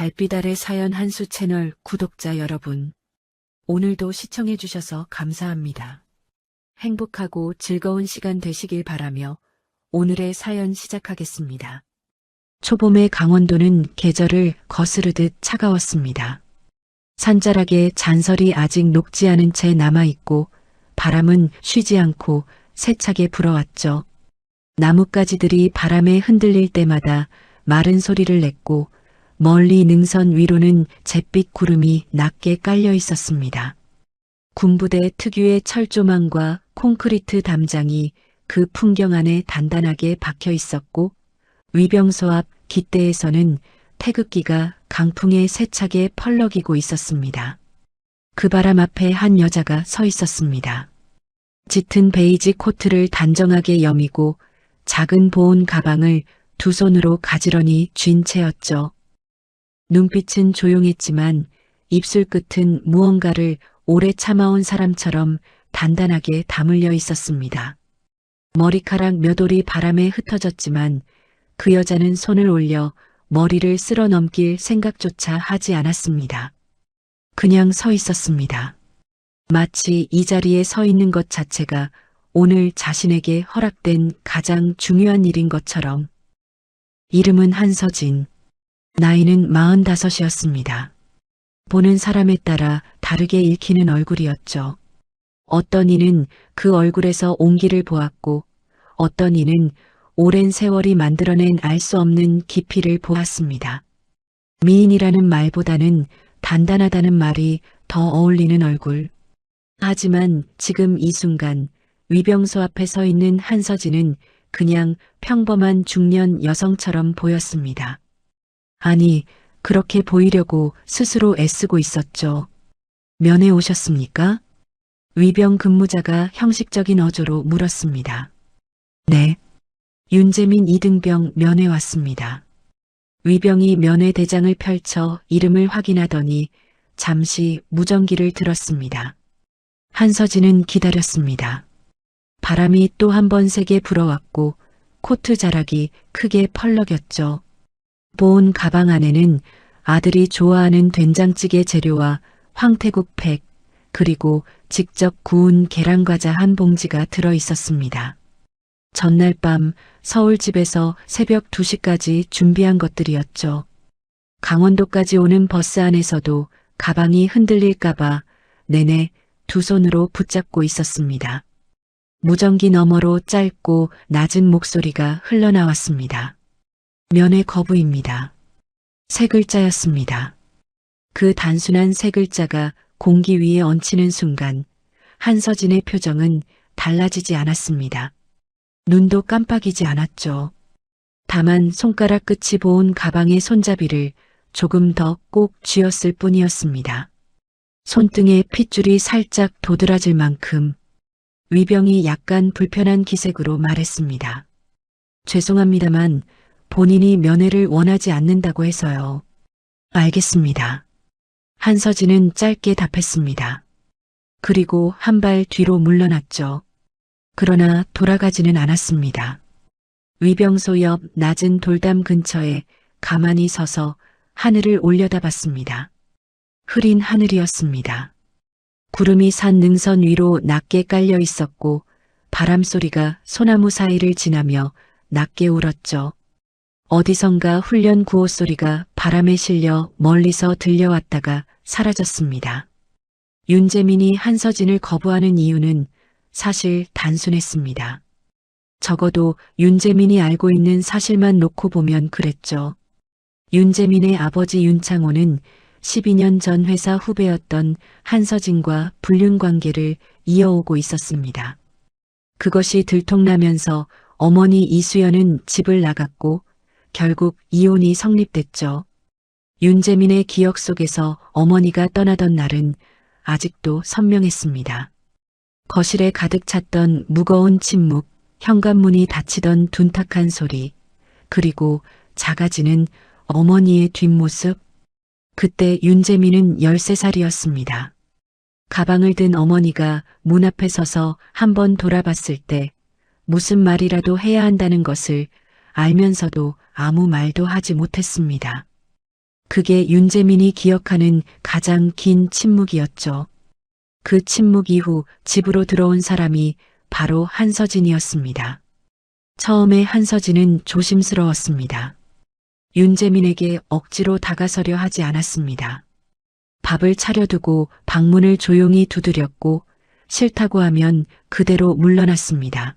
달빛 아래 사연 한수 채널 구독자 여러분, 오늘도 시청해주셔서 감사합니다. 행복하고 즐거운 시간 되시길 바라며 오늘의 사연 시작하겠습니다. 초봄의 강원도는 계절을 거스르듯 차가웠습니다. 산자락에 잔설이 아직 녹지 않은 채 남아있고 바람은 쉬지 않고 세차게 불어왔죠. 나뭇가지들이 바람에 흔들릴 때마다 마른 소리를 냈고 멀리 능선 위로는 잿빛 구름이 낮게 깔려 있었습니다. 군부대 특유의 철조망과 콘크리트 담장이 그 풍경 안에 단단하게 박혀 있었고 위병소 앞 깃대에서는 태극기가 강풍에 세차게 펄럭이고 있었습니다. 그 바람 앞에 한 여자가 서 있었습니다. 짙은 베이지 코트를 단정하게 여미고 작은 보온 가방을 두 손으로 가지런히 쥔 채였죠. 눈빛은 조용했지만 입술 끝은 무언가를 오래 참아온 사람처럼 단단하게 다물려 있었습니다. 머리카락 몇 올이 바람에 흩어졌지만 그 여자는 손을 올려 머리를 쓸어 넘길 생각조차 하지 않았습니다. 그냥 서 있었습니다. 마치 이 자리에 서 있는 것 자체가 오늘 자신에게 허락된 가장 중요한 일인 것처럼. 이름은 한서진. 나이는 45이었습니다. 보는 사람에 따라 다르게 읽히는 얼굴이었죠. 어떤 이는 그 얼굴에서 온기를 보았고 어떤 이는 오랜 세월이 만들어낸 알 수 없는 깊이를 보았습니다. 미인이라는 말보다는 단단하다는 말이 더 어울리는 얼굴. 하지만 지금 이 순간 위병소 앞에 서 있는 한서진은 그냥 평범한 중년 여성처럼 보였습니다. 아니, 그렇게 보이려고 스스로 애쓰고 있었죠. 면회 오셨습니까? 위병 근무자가 형식적인 어조로 물었습니다. 네. 윤재민 2등병 면회 왔습니다. 위병이 면회 대장을 펼쳐 이름을 확인하더니 잠시 무전기를 들었습니다. 한서진은 기다렸습니다. 바람이 또 한 번 세게 불어왔고 코트 자락이 크게 펄럭였죠. 보온 가방 안에는 아들이 좋아하는 된장찌개 재료와 황태국 팩, 그리고 직접 구운 계란과자 한 봉지가 들어 있었습니다. 전날 밤 서울집에서 새벽 2시까지 준비한 것들이었죠. 강원도까지 오는 버스 안에서도 가방이 흔들릴까봐 내내 두 손으로 붙잡고 있었습니다. 무전기 너머로 짧고 낮은 목소리가 흘러나왔습니다. 면회 거부입니다. 세 글자였습니다. 그 단순한 세 글자가 공기 위에 얹히는 순간 한서진의 표정은 달라지지 않았습니다. 눈도 깜빡이지 않았죠. 다만 손가락 끝이 보온 가방의 손잡이를 조금 더 꼭 쥐었을 뿐이었습니다. 손등에 핏줄이 살짝 도드라질 만큼. 위병이 약간 불편한 기색으로 말했습니다. 죄송합니다만 본인이 면회를 원하지 않는다고 해서요. 알겠습니다. 한서진은 짧게 답했습니다. 그리고 한 발 뒤로 물러났죠. 그러나 돌아가지는 않았습니다. 위병소 옆 낮은 돌담 근처에 가만히 서서 하늘을 올려다봤습니다. 흐린 하늘이었습니다. 구름이 산 능선 위로 낮게 깔려 있었고 바람소리가 소나무 사이를 지나며 낮게 울었죠. 어디선가 훈련 구호 소리가 바람에 실려 멀리서 들려왔다가 사라졌습니다. 윤재민이 한서진을 거부하는 이유는 사실 단순했습니다. 적어도 윤재민이 알고 있는 사실만 놓고 보면 그랬죠. 윤재민의 아버지 윤창호는 12년 전 회사 후배였던 한서진과 불륜 관계를 이어오고 있었습니다. 그것이 들통나면서 어머니 이수연은 집을 나갔고 결국 이혼이 성립됐죠. 윤재민의 기억 속에서 어머니가 떠나던 날은 아직도 선명했습니다. 거실에 가득 찼던 무거운 침묵, 현관문이 닫히던 둔탁한 소리, 그리고 작아지는 어머니의 뒷모습. 그때 윤재민은 13살이었습니다. 가방을 든 어머니가 문 앞에 서서 한번 돌아봤을 때 무슨 말이라도 해야 한다는 것을 알면서도 아무 말도 하지 못했습니다. 그게 윤재민이 기억하는 가장 긴 침묵이었죠. 그 침묵 이후 집으로 들어온 사람이 바로 한서진이었습니다. 처음에 한서진은 조심스러웠습니다. 윤재민에게 억지로 다가서려 하지 않았습니다. 밥을 차려두고 방문을 조용히 두드렸고 싫다고 하면 그대로 물러났습니다.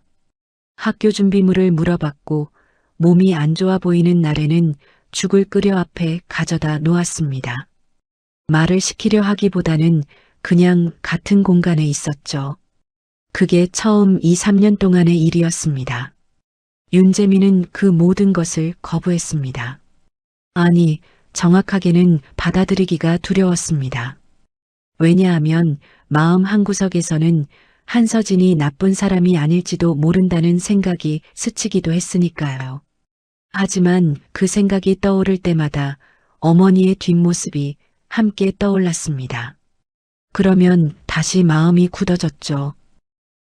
학교 준비물을 물어봤고 몸이 안 좋아 보이는 날에는 죽을 끓여 앞에 가져다 놓았습니다. 말을 시키려 하기보다는 그냥 같은 공간에 있었죠. 그게 처음 2, 3년 동안의 일이었습니다. 윤재민은 그 모든 것을 거부했습니다. 아니, 정확하게는 받아들이기가 두려웠습니다. 왜냐하면 마음 한구석에서는 한서진이 나쁜 사람이 아닐지도 모른다는 생각이 스치기도 했으니까요. 하지만 그 생각이 떠오를 때마다 어머니의 뒷모습이 함께 떠올랐습니다. 그러면 다시 마음이 굳어졌죠.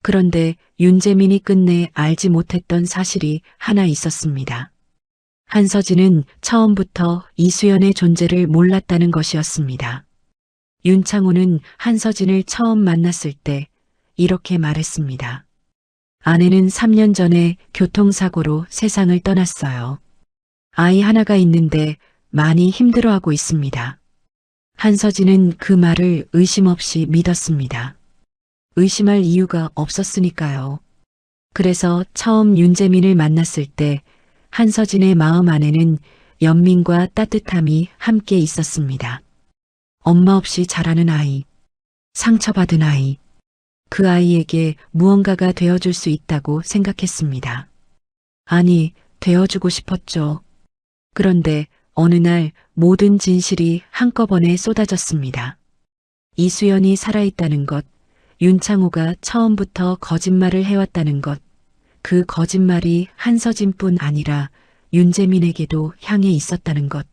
그런데 윤재민이 끝내 알지 못했던 사실이 하나 있었습니다. 한서진은 처음부터 이수연의 존재를 몰랐다는 것이었습니다. 윤창호는 한서진을 처음 만났을 때 이렇게 말했습니다. 아내는 3년 전에 교통사고로 세상을 떠났어요. 아이 하나가 있는데 많이 힘들어하고 있습니다. 한서진은 그 말을 의심 없이 믿었습니다. 의심할 이유가 없었으니까요. 그래서 처음 윤재민을 만났을 때 한서진의 마음 안에는 연민과 따뜻함이 함께 있었습니다. 엄마 없이 자라는 아이, 상처받은 아이, 그 아이에게 무언가가 되어줄 수 있다고 생각했습니다. 아니, 되어주고 싶었죠. 그런데 어느 날 모든 진실이 한꺼번에 쏟아졌습니다. 이수연이 살아있다는 것, 윤창호가 처음부터 거짓말을 해왔다는 것, 그 거짓말이 한서진뿐 아니라 윤재민에게도 향해 있었다는 것.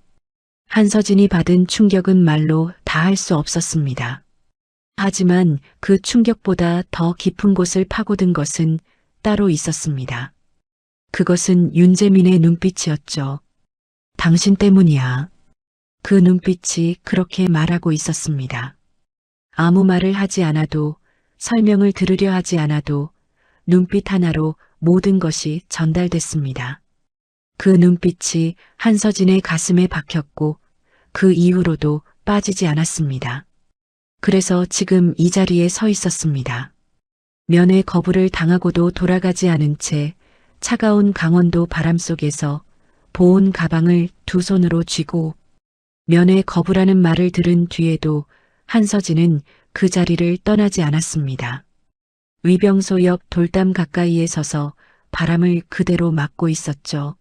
한서진이 받은 충격은 말로 다 할 수 없었습니다. 하지만 그 충격보다 더 깊은 곳을 파고든 것은 따로 있었습니다. 그것은 윤재민의 눈빛이었죠. 당신 때문이야. 그 눈빛이 그렇게 말하고 있었습니다. 아무 말을 하지 않아도, 설명을 들으려 하지 않아도 눈빛 하나로 모든 것이 전달됐습니다. 그 눈빛이 한서진의 가슴에 박혔고 그 이후로도 빠지지 않았습니다. 그래서 지금 이 자리에 서 있었습니다. 면회 거부를 당하고도 돌아가지 않은 채 차가운 강원도 바람 속에서 보온 가방을 두 손으로 쥐고 면회 거부라는 말을 들은 뒤에도 한서진은 그 자리를 떠나지 않았습니다. 위병소 옆 돌담 가까이에 서서 바람을 그대로 맞고 있었죠.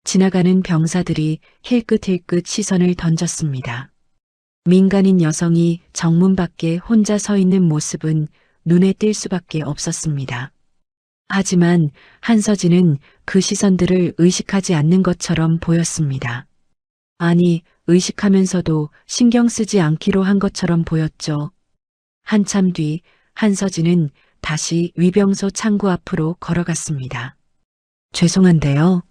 지나가는 병사들이 힐끗힐끗 시선을 던졌습니다. 민간인 여성이 정문 밖에 혼자 서 있는 모습은 눈에 띌 수밖에 없었습니다. 하지만 한서진은 그 시선들을 의식하지 않는 것처럼 보였습니다. 아니, 의식하면서도 신경 쓰지 않기로 한 것처럼 보였죠. 한참 뒤 한서진은 다시 위병소 창구 앞으로 걸어갔습니다. 죄송한데요.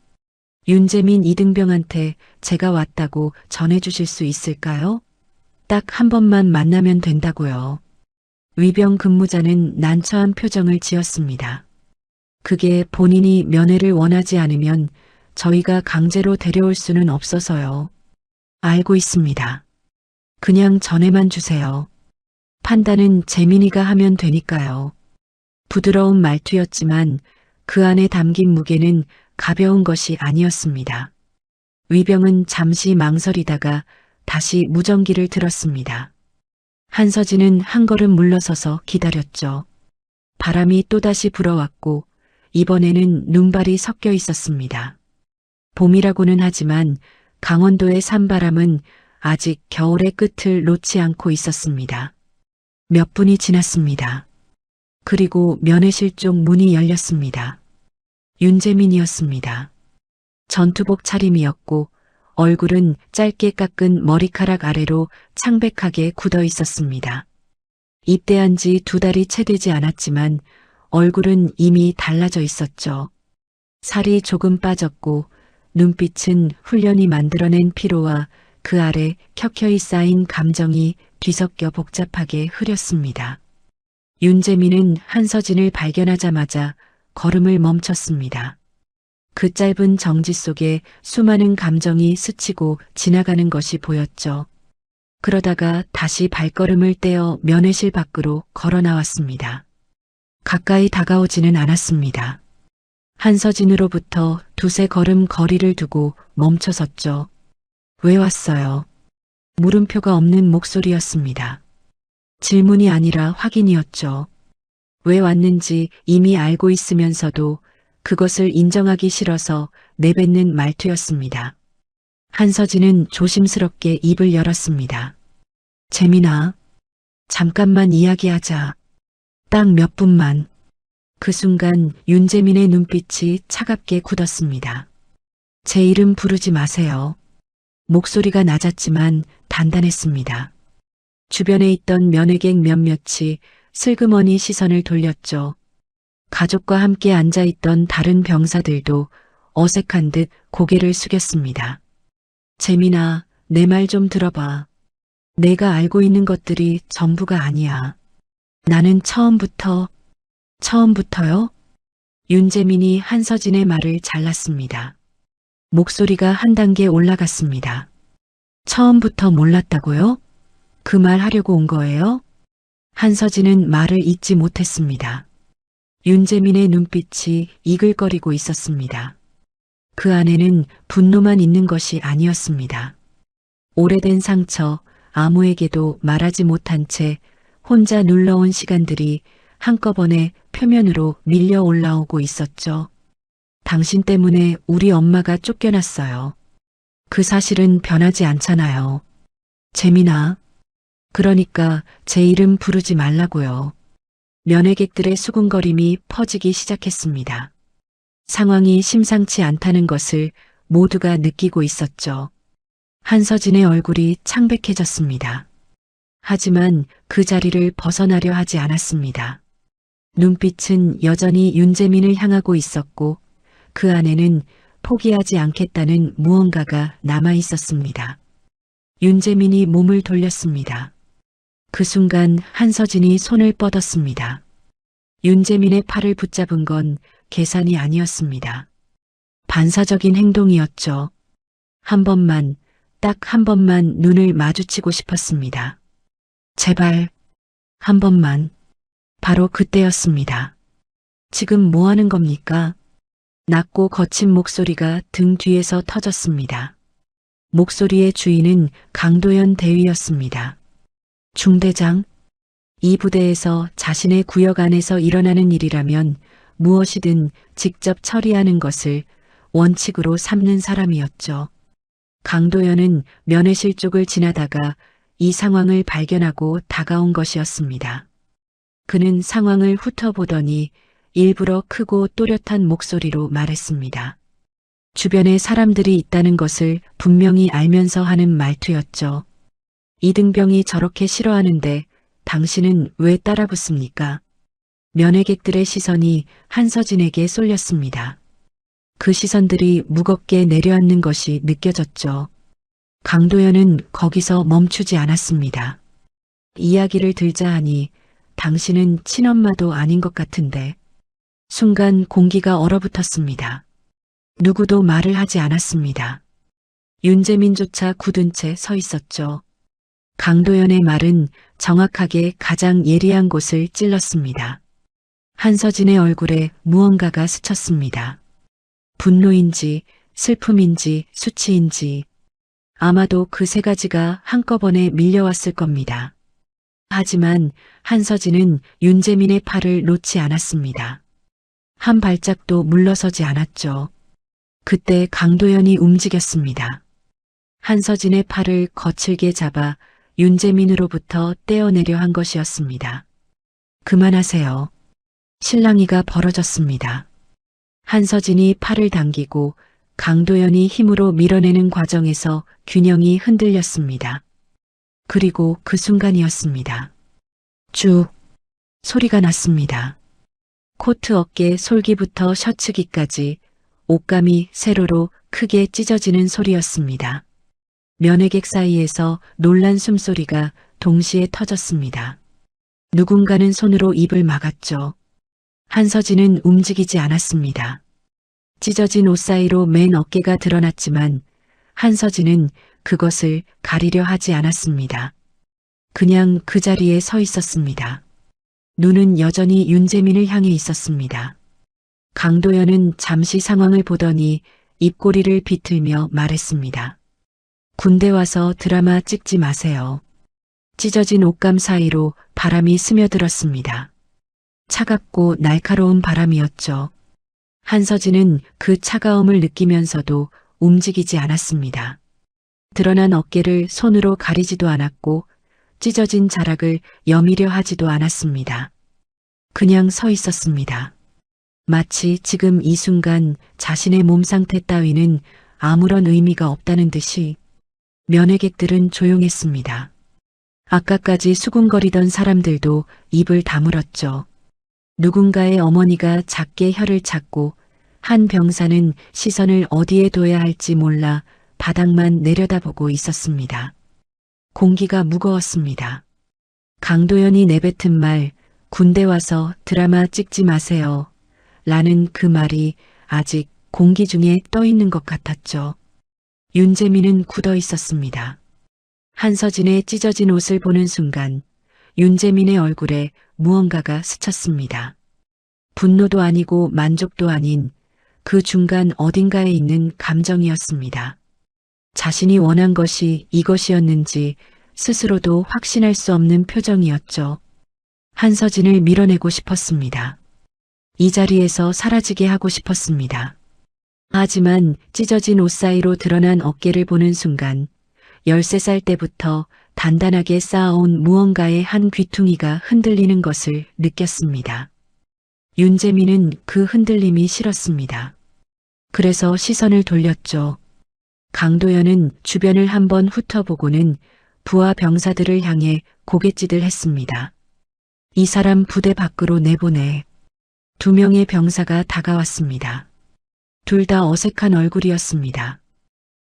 윤재민 이등병한테 제가 왔다고 전해주실 수 있을까요? 딱 한 번만 만나면 된다고요. 위병 근무자는 난처한 표정을 지었습니다. 그게 본인이 면회를 원하지 않으면 저희가 강제로 데려올 수는 없어서요. 알고 있습니다. 그냥 전해만 주세요. 판단은 재민이가 하면 되니까요. 부드러운 말투였지만 그 안에 담긴 무게는 가벼운 것이 아니었습니다. 위병은 잠시 망설이다가 다시 무전기를 들었습니다. 한서진은 한 걸음 물러서서 기다렸죠. 바람이 또다시 불어왔고 이번에는 눈발이 섞여 있었습니다. 봄이라고는 하지만 강원도의 산바람은 아직 겨울의 끝을 놓지 않고 있었습니다. 몇 분이 지났습니다. 그리고 면회실 쪽 문이 열렸습니다. 윤재민이었습니다. 전투복 차림이었고 얼굴은 짧게 깎은 머리카락 아래로 창백하게 굳어 있었습니다. 입대한 지 2달이 채 되지 않았지만 얼굴은 이미 달라져 있었죠. 살이 조금 빠졌고 눈빛은 훈련이 만들어낸 피로와 그 아래 켜켜이 쌓인 감정이 뒤섞여 복잡하게 흐렸습니다. 윤재민은 한서진을 발견하자마자 걸음을 멈췄습니다. 그 짧은 정지 속에 수많은 감정이 스치고 지나가는 것이 보였죠. 그러다가 다시 발걸음을 떼어 면회실 밖으로 걸어 나왔습니다. 가까이 다가오지는 않았습니다. 한서진으로부터 두세 걸음 거리를 두고 멈춰섰죠. 왜 왔어요? 물음표가 없는 목소리였습니다. 질문이 아니라 확인이었죠. 왜 왔는지 이미 알고 있으면서도 그것을 인정하기 싫어서 내뱉는 말투였습니다. 한서진은 조심스럽게 입을 열었습니다. 재민아, 잠깐만 이야기하자. 딱 몇 분만. 그 순간 윤재민의 눈빛이 차갑게 굳었습니다. 제 이름 부르지 마세요. 목소리가 낮았지만 단단했습니다. 주변에 있던 면회객 몇몇이 슬그머니 시선을 돌렸죠. 가족과 함께 앉아있던 다른 병사들도 어색한 듯 고개를 숙였습니다. 재민아, 내 말 좀 들어봐. 내가 알고 있는 것들이 전부가 아니야. 나는 처음부터요? 윤재민이 한서진의 말을 잘랐습니다. 목소리가 한 단계 올라갔습니다. 처음부터 몰랐다고요? 그 말 하려고 온 거예요? 한서진은 말을 잇지 못했습니다. 윤재민의 눈빛이 이글거리고 있었습니다. 그 안에는 분노만 있는 것이 아니었습니다. 오래된 상처, 아무에게도 말하지 못한 채 혼자 눌러온 시간들이 한꺼번에 표면으로 밀려 올라오고 있었죠. 당신 때문에 우리 엄마가 쫓겨났어요. 그 사실은 변하지 않잖아요. 재민아, 그러니까 제 이름 부르지 말라고요. 면회객들의 수군거림이 퍼지기 시작했습니다. 상황이 심상치 않다는 것을 모두가 느끼고 있었죠. 한서진의 얼굴이 창백해졌습니다. 하지만 그 자리를 벗어나려 하지 않았습니다. 눈빛은 여전히 윤재민을 향하고 있었고 그 안에는 포기하지 않겠다는 무언가가 남아 있었습니다. 윤재민이 몸을 돌렸습니다. 그 순간 한서진이 손을 뻗었습니다. 윤재민의 팔을 붙잡은 건 계산이 아니었습니다. 반사적인 행동이었죠. 한 번만, 딱 한 번만 눈을 마주치고 싶었습니다. 제발, 한 번만. 바로 그때였습니다. 지금 뭐 하는 겁니까? 낮고 거친 목소리가 등 뒤에서 터졌습니다. 목소리의 주인은 강도연 대위였습니다. 중대장, 이 부대에서 자신의 구역 안에서 일어나는 일이라면 무엇이든 직접 처리하는 것을 원칙으로 삼는 사람이었죠. 강도연은 면회실 쪽을 지나다가 이 상황을 발견하고 다가온 것이었습니다. 그는 상황을 훑어보더니 일부러 크고 또렷한 목소리로 말했습니다. 주변에 사람들이 있다는 것을 분명히 알면서 하는 말투였죠. 이등병이 저렇게 싫어하는데 당신은 왜 따라붙습니까? 면회객들의 시선이 한서진에게 쏠렸습니다. 그 시선들이 무겁게 내려앉는 것이 느껴졌죠. 강도연은 거기서 멈추지 않았습니다. 이야기를 들자 하니 당신은 친엄마도 아닌 것 같은데. 순간 공기가 얼어붙었습니다. 누구도 말을 하지 않았습니다. 윤재민조차 굳은 채 서 있었죠. 강도연의 말은 정확하게 가장 예리한 곳을 찔렀습니다. 한서진의 얼굴에 무언가가 스쳤습니다. 분노인지 슬픔인지 수치인지 아마도 그 세 가지가 한꺼번에 밀려왔을 겁니다. 하지만 한서진은 윤재민의 팔을 놓지 않았습니다. 한 발짝도 물러서지 않았죠. 그때 강도연이 움직였습니다. 한서진의 팔을 거칠게 잡아 윤재민으로부터 떼어내려 한 것이었습니다. 그만하세요. 실랑이가 벌어졌습니다. 한서진이 팔을 당기고 강도연이 힘으로 밀어내는 과정에서 균형이 흔들렸습니다. 그리고 그 순간이었습니다. 쭉 소리가 났습니다. 코트 어깨 솔기부터 셔츠기까지 옷감이 세로로 크게 찢어지는 소리였습니다. 면회객 사이에서 놀란 숨소리가 동시에 터졌습니다. 누군가는 손으로 입을 막았죠. 한서진은 움직이지 않았습니다. 찢어진 옷 사이로 맨 어깨가 드러났지만 한서진은 그것을 가리려 하지 않았습니다. 그냥 그 자리에 서 있었습니다. 눈은 여전히 윤재민을 향해 있었습니다. 강도연은 잠시 상황을 보더니 입꼬리를 비틀며 말했습니다. 군대 와서 드라마 찍지 마세요. 찢어진 옷감 사이로 바람이 스며들었습니다. 차갑고 날카로운 바람이었죠. 한서진은 그 차가움을 느끼면서도 움직이지 않았습니다. 드러난 어깨를 손으로 가리지도 않았고 찢어진 자락을 여미려 하지도 않았습니다. 그냥 서 있었습니다. 마치 지금 이 순간 자신의 몸 상태 따위는 아무런 의미가 없다는 듯이. 면회객들은 조용했습니다. 아까까지 수군거리던 사람들도 입을 다물었죠. 누군가의 어머니가 작게 혀를 찾고 한 병사는 시선을 어디에 둬야 할지 몰라 바닥만 내려다보고 있었습니다. 공기가 무거웠습니다. 강도연이 내뱉은 말, 군대 와서 드라마 찍지 마세요. 라는 그 말이 아직 공기 중에 떠 있는 것 같았죠. 윤재민은 굳어 있었습니다. 한서진의 찢어진 옷을 보는 순간 윤재민의 얼굴에 무언가가 스쳤습니다. 분노도 아니고 만족도 아닌 그 중간 어딘가에 있는 감정이었습니다. 자신이 원한 것이 이것이었는지 스스로도 확신할 수 없는 표정이었죠. 한서진을 밀어내고 싶었습니다. 이 자리에서 사라지게 하고 싶었습니다. 하지만 찢어진 옷 사이로 드러난 어깨를 보는 순간 13살 때부터 단단하게 쌓아온 무언가의 한 귀퉁이가 흔들리는 것을 느꼈습니다. 윤재민은 그 흔들림이 싫었습니다. 그래서 시선을 돌렸죠. 강도연은 주변을 한번 훑어보고는 부하 병사들을 향해 고갯짓을 했습니다. 이 사람 부대 밖으로 내보내. 2명의 병사가 다가왔습니다. 둘 다 어색한 얼굴이었습니다.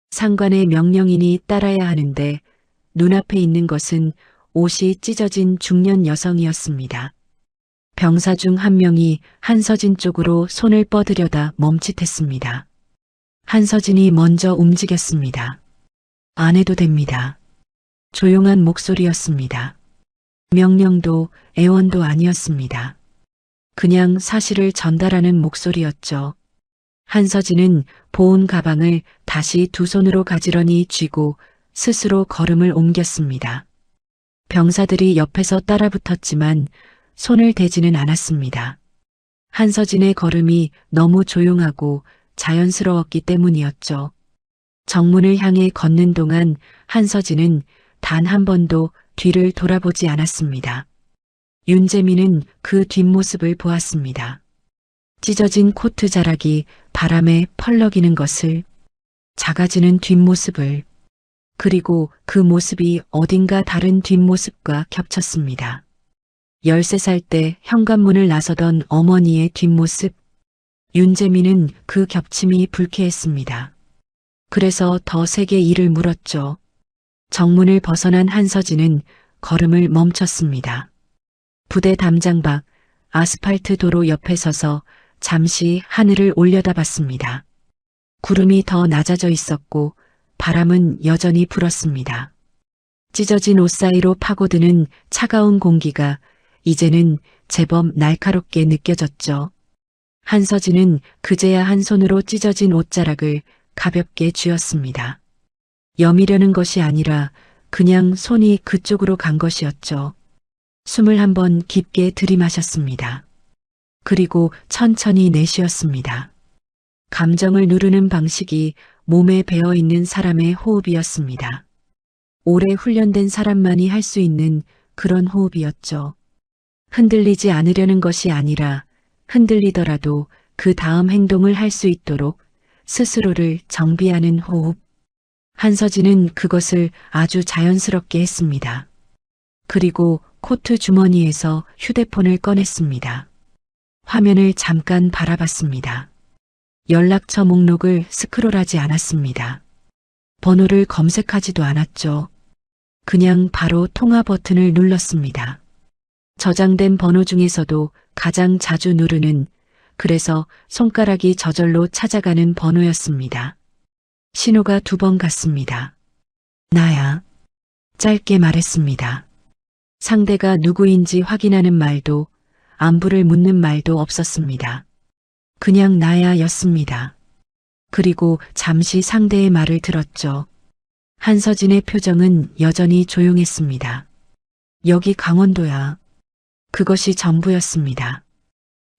상관의 명령이니 따라야 하는데 눈앞에 있는 것은 옷이 찢어진 중년 여성이었습니다. 병사 중 한 명이 한서진 쪽으로 손을 뻗으려다 멈칫했습니다. 한서진이 먼저 움직였습니다. 안 해도 됩니다. 조용한 목소리였습니다. 명령도 애원도 아니었습니다. 그냥 사실을 전달하는 목소리였죠. 한서진은 보온 가방을 다시 두 손으로 가지런히 쥐고 스스로 걸음을 옮겼습니다. 병사들이 옆에서 따라붙었지만 손을 대지는 않았습니다. 한서진의 걸음이 너무 조용하고 자연스러웠기 때문이었죠. 정문을 향해 걷는 동안 한서진은 단 한 번도 뒤를 돌아보지 않았습니다. 윤재민은 그 뒷모습을 보았습니다. 찢어진 코트 자락이 바람에 펄럭이는 것을, 작아지는 뒷모습을, 그리고 그 모습이 어딘가 다른 뒷모습과 겹쳤습니다. 13살 때 현관문을 나서던 어머니의 뒷모습. 윤재민은 그 겹침이 불쾌했습니다. 그래서 더 세게 이를 물었죠. 정문을 벗어난 한서진은 걸음을 멈췄습니다. 부대 담장 밖 아스팔트 도로 옆에 서서 잠시 하늘을 올려다봤습니다. 구름이 더 낮아져 있었고 바람은 여전히 불었습니다. 찢어진 옷 사이로 파고드는 차가운 공기가 이제는 제법 날카롭게 느껴졌죠. 한서진은 그제야 한 손으로 찢어진 옷자락을 가볍게 쥐었습니다. 여미려는 것이 아니라 그냥 손이 그쪽으로 간 것이었죠. 숨을 한번 깊게 들이마셨습니다. 그리고 천천히 내쉬었습니다. 감정을 누르는 방식이 몸에 배어있는 사람의 호흡이었습니다. 오래 훈련된 사람만이 할 수 있는 그런 호흡이었죠. 흔들리지 않으려는 것이 아니라 흔들리더라도 그 다음 행동을 할 수 있도록 스스로를 정비하는 호흡. 한서진은 그것을 아주 자연스럽게 했습니다. 그리고 코트 주머니에서 휴대폰을 꺼냈습니다. 화면을 잠깐 바라봤습니다. 연락처 목록을 스크롤하지 않았습니다. 번호를 검색하지도 않았죠. 그냥 바로 통화 버튼을 눌렀습니다. 저장된 번호 중에서도 가장 자주 누르는, 그래서 손가락이 저절로 찾아가는 번호였습니다. 신호가 2번 갔습니다. 나야. 짧게 말했습니다. 상대가 누구인지 확인하는 말도, 안부를 묻는 말도 없었습니다. 그냥 나야 였습니다. 그리고 잠시 상대의 말을 들었죠. 한서진의 표정은 여전히 조용했습니다. 여기 강원도야. 그것이 전부였습니다.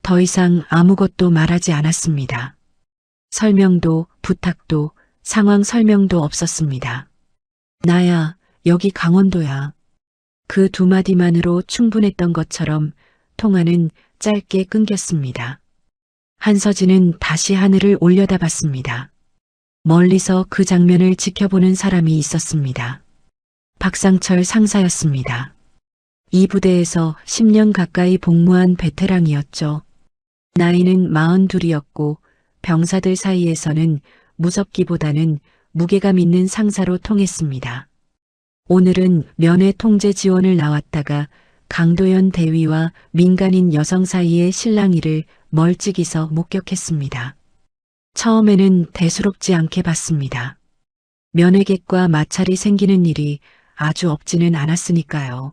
더 이상 아무것도 말하지 않았습니다. 설명도, 부탁도, 상황 설명도 없었습니다. 나야, 여기 강원도야. 그 2마디만으로 충분했던 것처럼 통화는 짧게 끊겼습니다. 한서진은 다시 하늘을 올려다봤습니다. 멀리서 그 장면을 지켜보는 사람이 있었습니다. 박상철 상사였습니다. 이 부대에서 10년 가까이 복무한 베테랑이었죠. 나이는 42이었고 병사들 사이에서는 무섭기보다는 무게감 있는 상사로 통했습니다. 오늘은 면회 통제 지원을 나왔다가 강도연 대위와 민간인 여성 사이의 실랑이를 멀찍이서 목격했습니다. 처음에는 대수롭지 않게 봤습니다. 면회객과 마찰이 생기는 일이 아주 없지는 않았으니까요.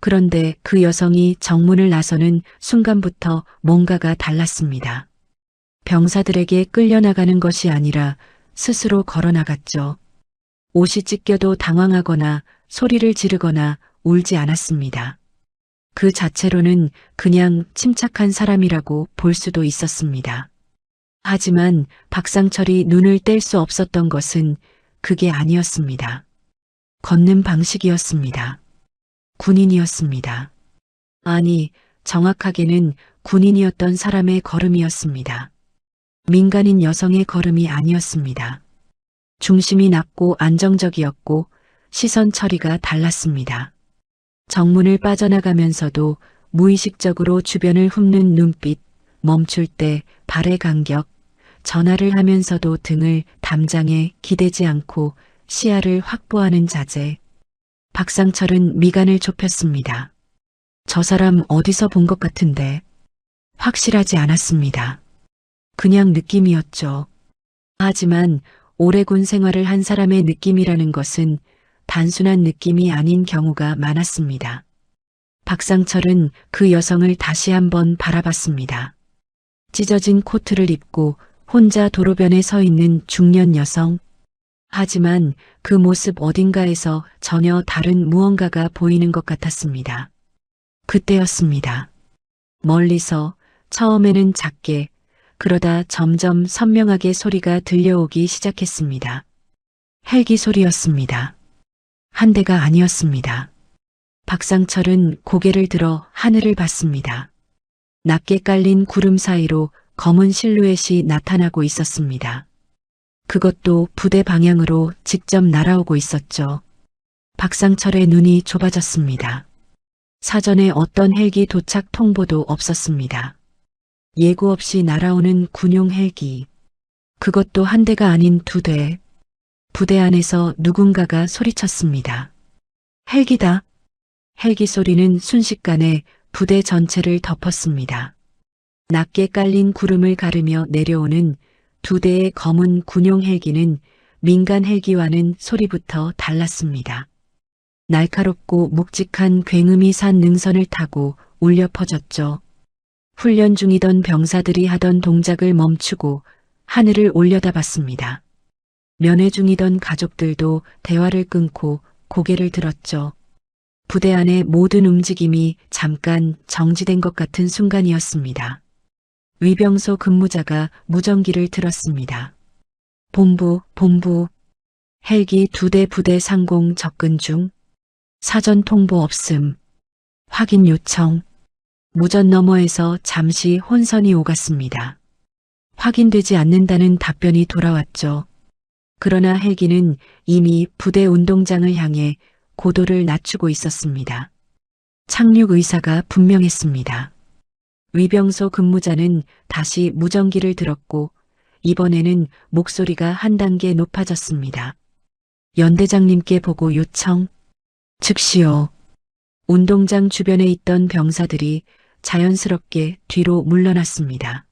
그런데 그 여성이 정문을 나서는 순간부터 뭔가가 달랐습니다. 병사들에게 끌려나가는 것이 아니라 스스로 걸어나갔죠. 옷이 찢겨도 당황하거나 소리를 지르거나 울지 않았습니다. 그 자체로는 그냥 침착한 사람이라고 볼 수도 있었습니다. 하지만 박상철이 눈을 뗄 수 없었던 것은 그게 아니었습니다. 걷는 방식이었습니다. 군인이었습니다. 아니, 정확하게는 군인이었던 사람의 걸음이었습니다. 민간인 여성의 걸음이 아니었습니다. 중심이 낮고 안정적이었고 시선 처리가 달랐습니다. 정문을 빠져나가면서도 무의식적으로 주변을 훑는 눈빛, 멈출 때 발의 간격, 전화를 하면서도 등을 담장에 기대지 않고 시야를 확보하는 자세. 박상철은 미간을 좁혔습니다. 저 사람 어디서 본 것 같은데. 확실하지 않았습니다. 그냥 느낌이었죠. 하지만 오래 군 생활을 한 사람의 느낌이라는 것은 단순한 느낌이 아닌 경우가 많았습니다. 박상철은 그 여성을 다시 한번 바라봤습니다. 찢어진 코트를 입고 혼자 도로변에 서 있는 중년 여성. 하지만 그 모습 어딘가에서 전혀 다른 무언가가 보이는 것 같았습니다. 그때였습니다. 멀리서 처음에는 작게, 그러다 점점 선명하게 소리가 들려오기 시작했습니다. 헬기 소리였습니다. 한 대가 아니었습니다. 박상철은 고개를 들어 하늘을 봤습니다. 낮게 깔린 구름 사이로 검은 실루엣이 나타나고 있었습니다. 그것도 부대 방향으로 직접 날아오고 있었죠. 박상철의 눈이 좁아졌습니다. 사전에 어떤 헬기 도착 통보도 없었습니다. 예고 없이 날아오는 군용 헬기. 그것도 한 대가 아닌 2대. 부대 안에서 누군가가 소리쳤습니다. 헬기다. 헬기 소리는 순식간에 부대 전체를 덮었습니다. 낮게 깔린 구름을 가르며 내려오는 2대의 검은 군용 헬기는 민간 헬기와는 소리부터 달랐습니다. 날카롭고 묵직한 굉음이 산 능선을 타고 울려 퍼졌죠. 훈련 중이던 병사들이 하던 동작을 멈추고 하늘을 올려다봤습니다. 면회 중이던 가족들도 대화를 끊고 고개를 들었죠. 부대 안의 모든 움직임이 잠깐 정지된 것 같은 순간이었습니다. 위병소 근무자가 무전기를 들었습니다. 본부. 헬기 2대 부대 상공 접근 중. 사전 통보 없음. 확인 요청. 무전 너머에서 잠시 혼선이 오갔습니다. 확인되지 않는다는 답변이 돌아왔죠. 그러나 헬기는 이미 부대 운동장을 향해 고도를 낮추고 있었습니다. 착륙 의사가 분명했습니다. 위병소 근무자는 다시 무전기를 들었고 이번에는 목소리가 한 단계 높아졌습니다. 연대장님께 보고 요청. 즉시요. 운동장 주변에 있던 병사들이 자연스럽게 뒤로 물러났습니다.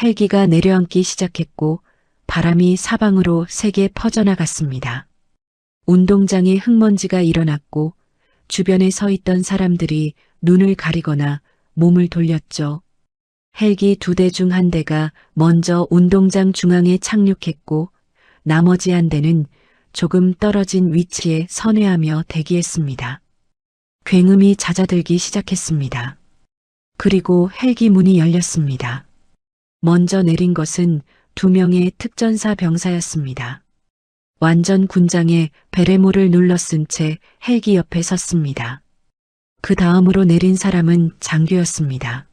헬기가 내려앉기 시작했고 바람이 사방으로 세게 퍼져나갔습니다. 운동장에 흙먼지가 일어났고 주변에 서 있던 사람들이 눈을 가리거나 몸을 돌렸죠. 헬기 2대 중 한 대가 먼저 운동장 중앙에 착륙했고 나머지 한 대는 조금 떨어진 위치에 선회하며 대기했습니다. 굉음이 잦아들기 시작했습니다. 그리고 헬기 문이 열렸습니다. 먼저 내린 것은 2명의 특전사 병사였습니다. 완전 군장에 베레모를 눌러쓴 채 헬기 옆에 섰습니다. 그 다음으로 내린 사람은 장교였습니다.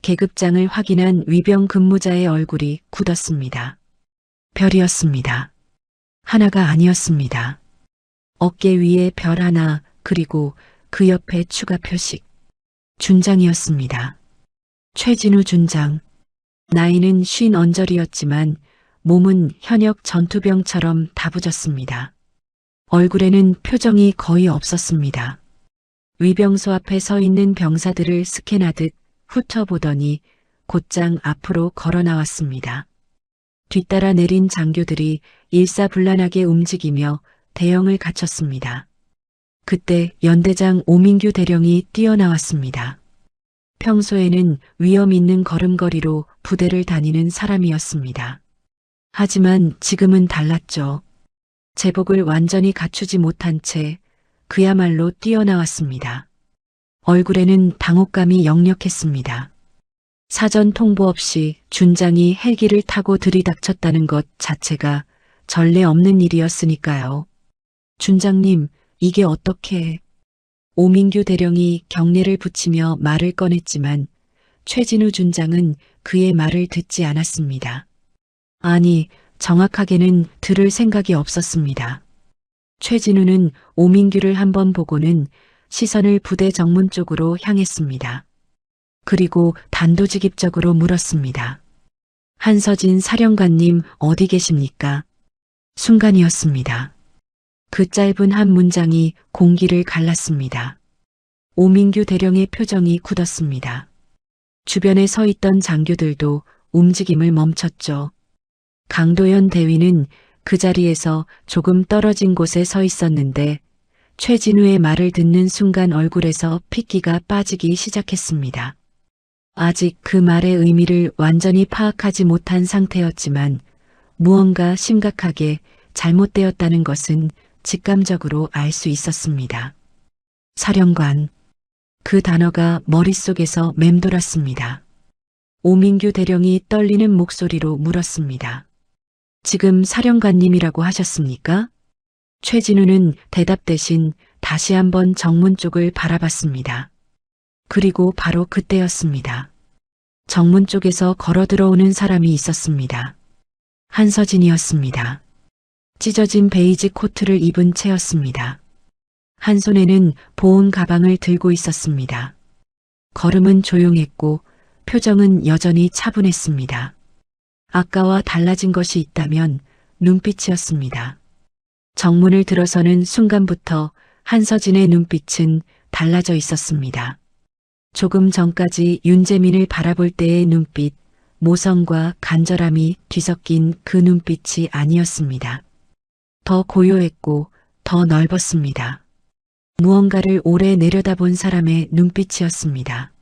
계급장을 확인한 위병 근무자의 얼굴이 굳었습니다. 별이었습니다. 하나가 아니었습니다. 어깨 위에 별 하나, 그리고 그 옆에 추가 표식. 준장이었습니다. 최진우 준장. 나이는 50언저리였지만 몸은 현역 전투병처럼 다부졌습니다. 얼굴에는 표정이 거의 없었습니다. 위병소 앞에 서 있는 병사들을 스캔하듯 훑어보더니 곧장 앞으로 걸어 나왔습니다. 뒤따라 내린 장교들이 일사불란하게 움직이며 대형을 갖췄습니다. 그때 연대장 오민규 대령이 뛰어나왔습니다. 평소에는 위험 있는 걸음걸이로 부대를 다니는 사람이었습니다. 하지만 지금은 달랐죠. 제복을 완전히 갖추지 못한 채 그야말로 뛰어나왔습니다. 얼굴에는 당혹감이 역력했습니다. 사전 통보 없이 준장이 헬기를 타고 들이닥쳤다는 것 자체가 전례 없는 일이었으니까요. 준장님, 이게 어떻게... 오민규 대령이 경례를 붙이며 말을 꺼냈지만 최진우 준장은 그의 말을 듣지 않았습니다. 아니, 정확하게는 들을 생각이 없었습니다. 최진우는 오민규를 한번 보고는 시선을 부대 정문 쪽으로 향했습니다. 그리고 단도직입적으로 물었습니다. 한서진 사령관님 어디 계십니까? 순간이었습니다. 그 짧은 한 문장이 공기를 갈랐습니다. 오민규 대령의 표정이 굳었습니다. 주변에 서 있던 장교들도 움직임을 멈췄죠. 강도현 대위는 그 자리에서 조금 떨어진 곳에 서 있었는데 최진우의 말을 듣는 순간 얼굴에서 핏기가 빠지기 시작했습니다. 아직 그 말의 의미를 완전히 파악하지 못한 상태였지만 무언가 심각하게 잘못되었다는 것은 직감적으로 알 수 있었습니다. 사령관. 그 단어가 머릿속에서 맴돌았습니다. 오민규 대령이 떨리는 목소리로 물었습니다. 지금 사령관님이라고 하셨습니까? 최진우는 대답 대신 다시 한번 정문 쪽을 바라봤습니다. 그리고 바로 그때였습니다. 정문 쪽에서 걸어 들어오는 사람이 있었습니다. 한서진이었습니다. 찢어진 베이지 코트를 입은 채였습니다. 한 손에는 보온 가방을 들고 있었습니다. 걸음은 조용했고 표정은 여전히 차분했습니다. 아까와 달라진 것이 있다면 눈빛이었습니다. 정문을 들어서는 순간부터 한서진의 눈빛은 달라져 있었습니다. 조금 전까지 윤재민을 바라볼 때의 눈빛, 모성과 간절함이 뒤섞인 그 눈빛이 아니었습니다. 더 고요했고 더 넓었습니다. 무언가를 오래 내려다본 사람의 눈빛이었습니다.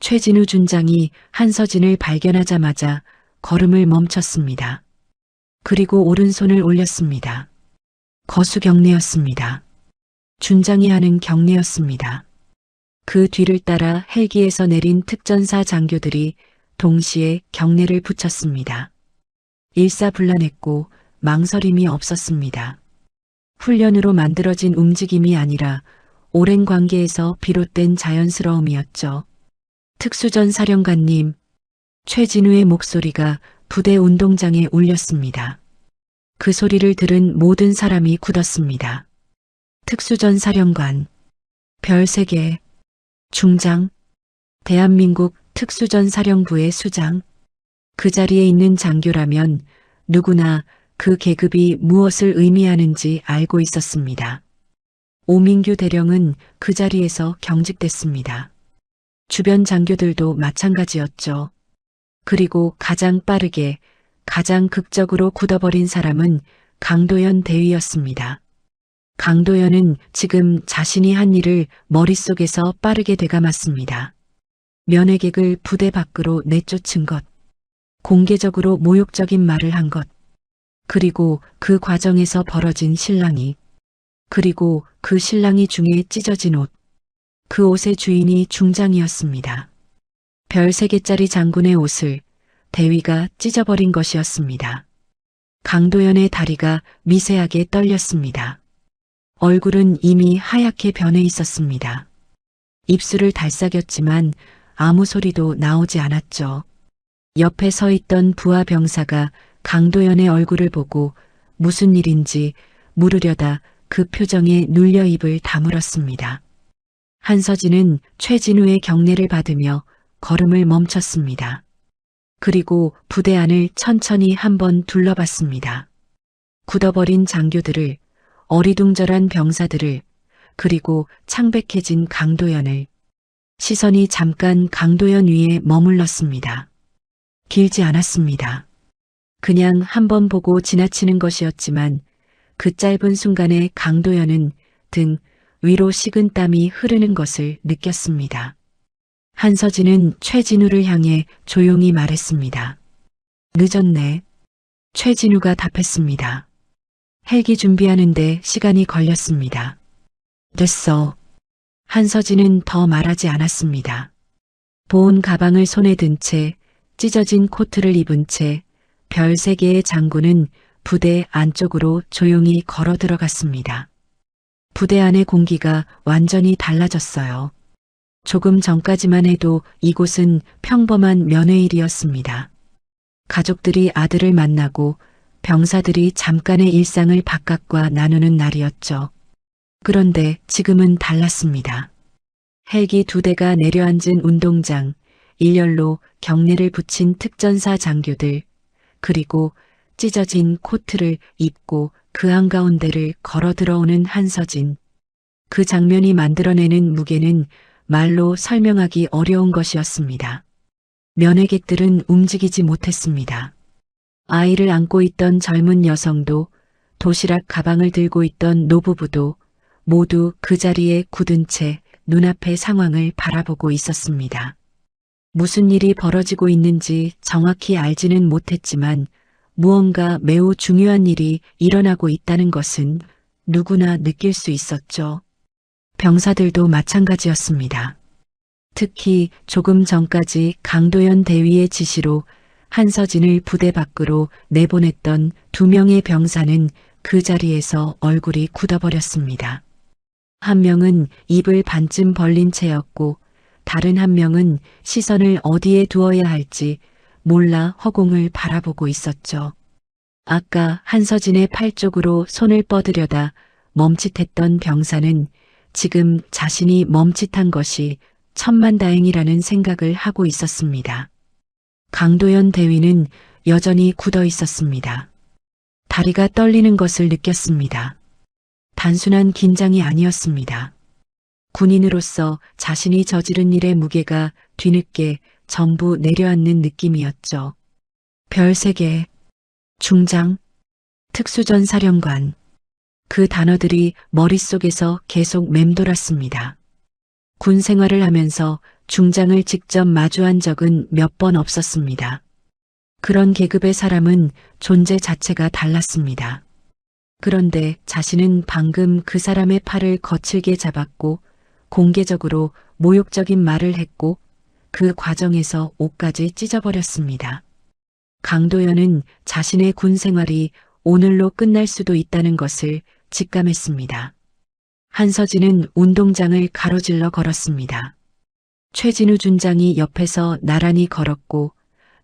최진우 준장이 한서진을 발견하자마자 걸음을 멈췄습니다. 그리고 오른손을 올렸습니다. 거수경례였습니다. 준장이 하는 경례였습니다. 그 뒤를 따라 헬기에서 내린 특전사 장교들이 동시에 경례를 붙였습니다. 일사불란했고 망설임이 없었습니다. 훈련으로 만들어진 움직임이 아니라 오랜 관계에서 비롯된 자연스러움이었죠. 특수전 사령관님, 최진우의 목소리가 부대 운동장에 울렸습니다. 그 소리를 들은 모든 사람이 굳었습니다. 특수전 사령관, 별 3개, 중장, 대한민국 특수전 사령부의 수장, 그 자리에 있는 장교라면 누구나 그 계급이 무엇을 의미하는지 알고 있었습니다. 오민규 대령은 그 자리에서 경직됐습니다. 주변 장교들도 마찬가지였죠. 그리고 가장 빠르게, 가장 극적으로 굳어버린 사람은 강도연 대위였습니다. 강도연은 지금 자신이 한 일을 머릿속에서 빠르게 되감았습니다. 면회객을 부대 밖으로 내쫓은 것, 공개적으로 모욕적인 말을 한 것, 그리고 그 과정에서 벌어진 실랑이, 그리고 그 실랑이 중에 찢어진 옷, 그 옷의 주인이 중장이었습니다. 별 3개짜리 장군의 옷을 대위가 찢어버린 것이었습니다. 강도연의 다리가 미세하게 떨렸습니다. 얼굴은 이미 하얗게 변해 있었습니다. 입술을 달싹였지만 아무 소리도 나오지 않았죠. 옆에 서 있던 부하 병사가 강도연의 얼굴을 보고 무슨 일인지 물으려다 그 표정에 눌려 입을 다물었습니다. 한서진은 최진우의 경례를 받으며 걸음을 멈췄습니다. 그리고 부대 안을 천천히 한번 둘러봤습니다. 굳어버린 장교들을, 어리둥절한 병사들을, 그리고 창백해진 강도연을. 시선이 잠깐 강도연 위에 머물렀습니다. 길지 않았습니다. 그냥 한번 보고 지나치는 것이었지만 그 짧은 순간에 강도연은 등 위로 식은 땀이 흐르는 것을 느꼈습니다. 한서진은 최진우를 향해 조용히 말했습니다. 늦었네. 최진우가 답했습니다. 헬기 준비하는데 시간이 걸렸습니다. 됐어. 한서진은 더 말하지 않았습니다. 보온 가방을 손에 든 채 찢어진 코트를 입은 채 별 3개의 장군은 부대 안쪽으로 조용히 걸어 들어갔습니다. 부대 안의 공기가 완전히 달라졌어요. 조금 전까지만 해도 이곳은 평범한 면회일이었습니다. 가족들이 아들을 만나고 병사들이 잠깐의 일상을 바깥과 나누는 날이었죠. 그런데 지금은 달랐습니다. 헬기 2대가 내려앉은 운동장, 일렬로 경례를 붙인 특전사 장교들, 그리고 찢어진 코트를 입고 그 한가운데를 걸어 들어오는 한서진. 그 장면이 만들어내는 무게는 말로 설명하기 어려운 것이었습니다. 면회객들은 움직이지 못했습니다. 아이를 안고 있던 젊은 여성도, 도시락 가방을 들고 있던 노부부도 모두 그 자리에 굳은 채 눈앞의 상황을 바라보고 있었습니다. 무슨 일이 벌어지고 있는지 정확히 알지는 못했지만 무언가 매우 중요한 일이 일어나고 있다는 것은 누구나 느낄 수 있었죠. 병사들도 마찬가지였습니다. 특히 조금 전까지 강도연 대위의 지시로 한서진을 부대 밖으로 내보냈던 2명의 병사는 그 자리에서 얼굴이 굳어버렸습니다. 한 명은 입을 반쯤 벌린 채였고 다른 한 명은 시선을 어디에 두어야 할지 몰라 허공을 바라보고 있었죠. 아까 한서진의 팔 쪽으로 손을 뻗으려다 멈칫했던 병사는 지금 자신이 멈칫한 것이 천만다행이라는 생각을 하고 있었습니다. 강도연 대위는 여전히 굳어 있었습니다. 다리가 떨리는 것을 느꼈습니다. 단순한 긴장이 아니었습니다. 군인으로서 자신이 저지른 일의 무게가 뒤늦게 전부 내려앉는 느낌이었죠. 별 3개, 중장, 특수전 사령관. 그 단어들이 머릿속에서 계속 맴돌았습니다. 군 생활을 하면서 중장을 직접 마주한 적은 몇 번 없었습니다. 그런 계급의 사람은 존재 자체가 달랐습니다. 그런데 자신은 방금 그 사람의 팔을 거칠게 잡았고 공개적으로 모욕적인 말을 했고 그 과정에서 옷까지 찢어버렸습니다. 강도연은 자신의 군 생활이 오늘로 끝날 수도 있다는 것을 직감했습니다. 한서진은 운동장을 가로질러 걸었습니다. 최진우 준장이 옆에서 나란히 걸었고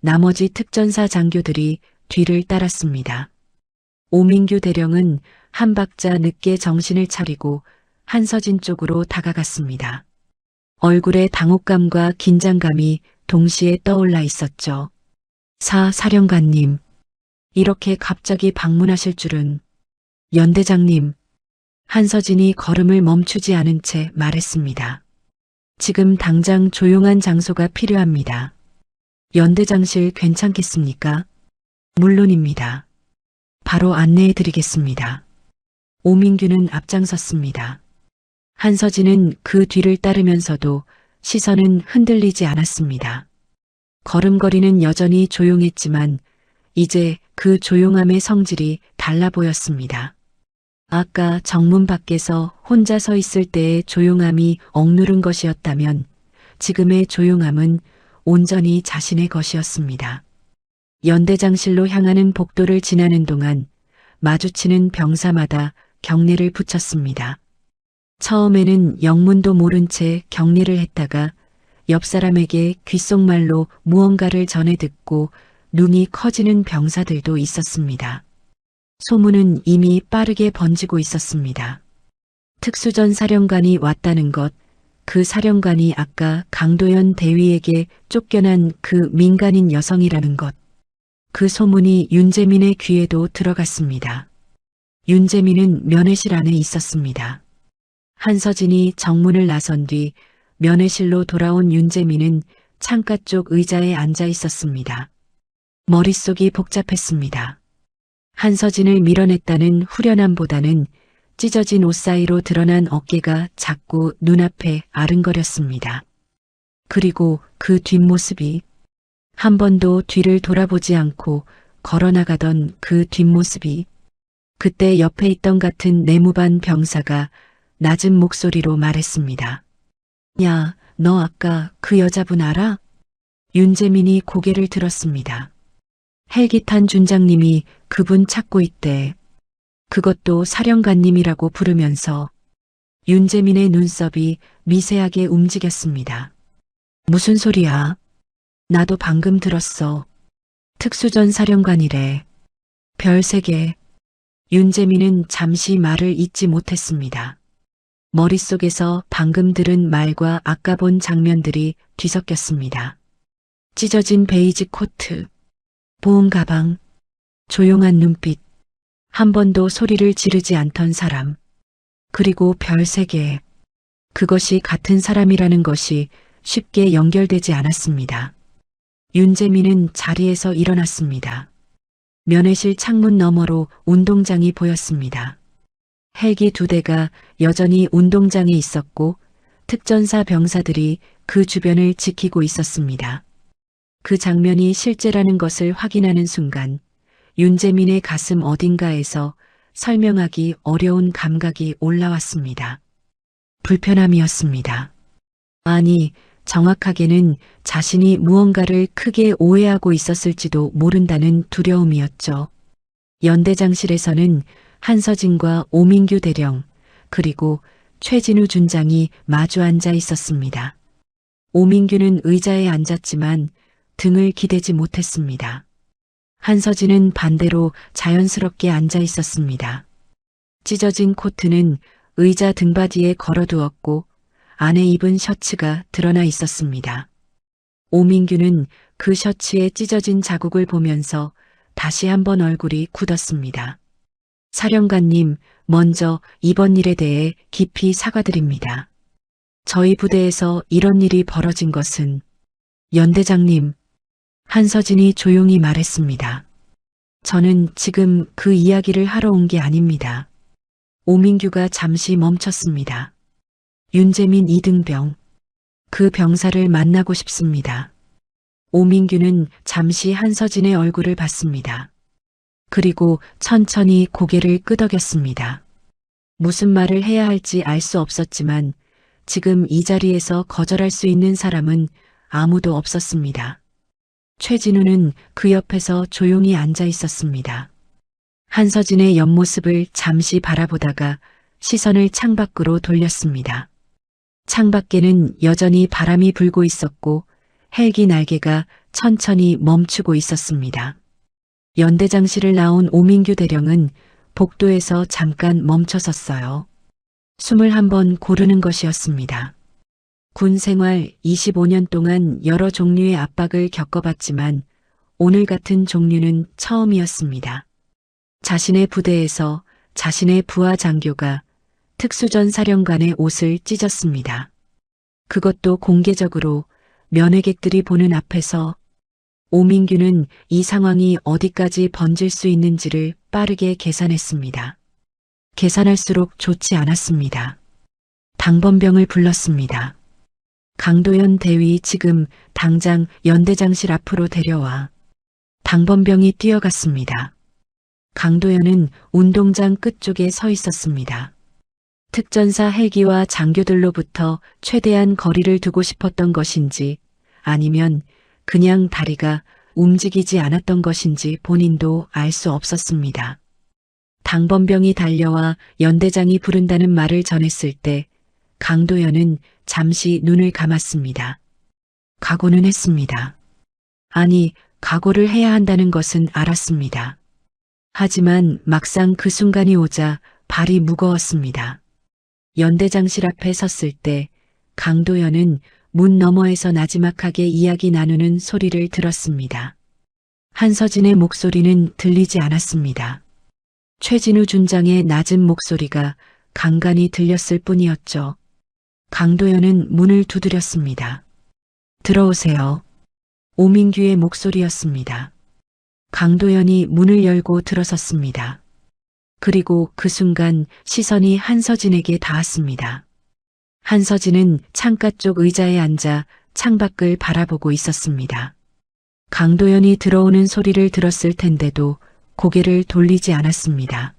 나머지 특전사 장교들이 뒤를 따랐습니다. 오민규 대령은 한 박자 늦게 정신을 차리고 한서진 쪽으로 다가갔습니다. 얼굴에 당혹감과 긴장감이 동시에 떠올라 있었죠. 사령관님. 이렇게 갑자기 방문하실 줄은. 연대장님, 한서진이 걸음을 멈추지 않은 채 말했습니다. 지금 당장 조용한 장소가 필요합니다. 연대장실 괜찮겠습니까? 물론입니다. 바로 안내해 드리겠습니다. 오민규는 앞장섰습니다. 한서진은 그 뒤를 따르면서도 시선은 흔들리지 않았습니다. 걸음걸이는 여전히 조용했지만 이제 그 조용함의 성질이 달라 보였습니다. 아까 정문 밖에서 혼자 서 있을 때의 조용함이 억누른 것이었다면 지금의 조용함은 온전히 자신의 것이었습니다. 연대장실로 향하는 복도를 지나는 동안 마주치는 병사마다 경례를 붙였습니다. 처음에는 영문도 모른 채 경례를 했다가 옆 사람에게 귓속말로 무언가를 전해 듣고 눈이 커지는 병사들도 있었습니다. 소문은 이미 빠르게 번지고 있었습니다. 특수전 사령관이 왔다는 것, 그 사령관이 아까 강도연 대위에게 쫓겨난 그 민간인 여성이라는 것, 그 소문이 윤재민의 귀에도 들어갔습니다. 윤재민은 면회실 안에 있었습니다. 한서진이 정문을 나선 뒤 면회실로 돌아온 윤재민은 창가 쪽 의자에 앉아 있었습니다. 머릿속이 복잡했습니다. 한서진을 밀어냈다는 후련함보다는 찢어진 옷 사이로 드러난 어깨가 자꾸 눈앞에 아른거렸습니다. 그리고 그 뒷모습이 한 번도 뒤를 돌아보지 않고 걸어나가던 그 뒷모습이 그때 옆에 있던 같은 내무반 병사가 낮은 목소리로 말했습니다. 야, 너 아까 그 여자분 알아? 윤재민이 고개를 들었습니다. 헬기 탄 준장님이 그분 찾고 있대. 그것도 사령관님이라고 부르면서 윤재민의 눈썹이 미세하게 움직였습니다. 무슨 소리야? 나도 방금 들었어. 특수전 사령관이래. 별 3개. 윤재민은 잠시 말을 잇지 못했습니다. 머릿속에서 방금 들은 말과 아까 본 장면들이 뒤섞였습니다. 찢어진 베이지 코트, 보온 가방, 조용한 눈빛, 한 번도 소리를 지르지 않던 사람, 그리고 별 3개. 그것이 같은 사람이라는 것이 쉽게 연결되지 않았습니다. 윤재민은 자리에서 일어났습니다. 면회실 창문 너머로 운동장이 보였습니다. 헬기 2대가 여전히 운동장에 있었고 특전사 병사들이 그 주변을 지키고 있었습니다. 그 장면이 실제라는 것을 확인하는 순간 윤재민의 가슴 어딘가에서 설명하기 어려운 감각이 올라왔습니다. 불편함이었습니다. 아니, 정확하게는 자신이 무언가를 크게 오해하고 있었을지도 모른다는 두려움이었죠. 연대장실에서는 한서진과 오민규 대령, 그리고 최진우 준장이 마주 앉아 있었습니다. 오민규는 의자에 앉았지만 등을 기대지 못했습니다. 한서진은 반대로 자연스럽게 앉아 있었습니다. 찢어진 코트는 의자 등받이에 걸어두었고 안에 입은 셔츠가 드러나 있었습니다. 오민규는 그 셔츠의 찢어진 자국을 보면서 다시 한번 얼굴이 굳었습니다. 사령관님, 먼저 이번 일에 대해 깊이 사과드립니다. 저희 부대에서 이런 일이 벌어진 것은 연대장님, 한서진이 조용히 말했습니다. 저는 지금 그 이야기를 하러 온 게 아닙니다. 오민규가 잠시 멈췄습니다. 윤재민 2등병, 그 병사를 만나고 싶습니다. 오민규는 잠시 한서진의 얼굴을 봤습니다. 그리고 천천히 고개를 끄덕였습니다. 무슨 말을 해야 할지 알 수 없었지만 지금 이 자리에서 거절할 수 있는 사람은 아무도 없었습니다. 최진우는 그 옆에서 조용히 앉아 있었습니다. 한서진의 옆모습을 잠시 바라보다가 시선을 창밖으로 돌렸습니다. 창밖에는 여전히 바람이 불고 있었고 헬기 날개가 천천히 멈추고 있었습니다. 연대장실을 나온 오민규 대령은 복도에서 잠깐 멈춰섰어요. 숨을 한번 고르는 것이었습니다. 군 생활 25년 동안 여러 종류의 압박을 겪어봤지만 오늘 같은 종류는 처음이었습니다. 자신의 부대에서 자신의 부하 장교가 특수전 사령관의 옷을 찢었습니다. 그것도 공개적으로 면회객들이 보는 앞에서. 오민규는 이 상황이 어디까지 번질 수 있는지를 빠르게 계산했습니다. 계산할수록 좋지 않았습니다. 당번병을 불렀습니다. 강도현 대위 지금 당장 연대장실 앞으로 데려와. 당번병이 뛰어갔습니다. 강도현은 운동장 끝쪽에 서 있었습니다. 특전사 헬기와 장교들로부터 최대한 거리를 두고 싶었던 것인지 아니면 그냥 다리가 움직이지 않았던 것인지 본인도 알 수 없었습니다. 당번병이 달려와 연대장이 부른다는 말을 전했을 때 강도현은 잠시 눈을 감았습니다. 각오는 했습니다. 아니, 각오를 해야 한다는 것은 알았습니다. 하지만 막상 그 순간이 오자 발이 무거웠습니다. 연대장실 앞에 섰을 때 강도현은 문 너머에서 나지막하게 이야기 나누는 소리를 들었습니다. 한서진의 목소리는 들리지 않았습니다. 최진우 준장의 낮은 목소리가 간간히 들렸을 뿐이었죠. 강도현은 문을 두드렸습니다. 들어오세요. 오민규의 목소리였습니다. 강도현이 문을 열고 들어섰습니다. 그리고 그 순간 시선이 한서진에게 닿았습니다. 한서진은 창가 쪽 의자에 앉아 창밖을 바라보고 있었습니다. 강도현이 들어오는 소리를 들었을 텐데도 고개를 돌리지 않았습니다.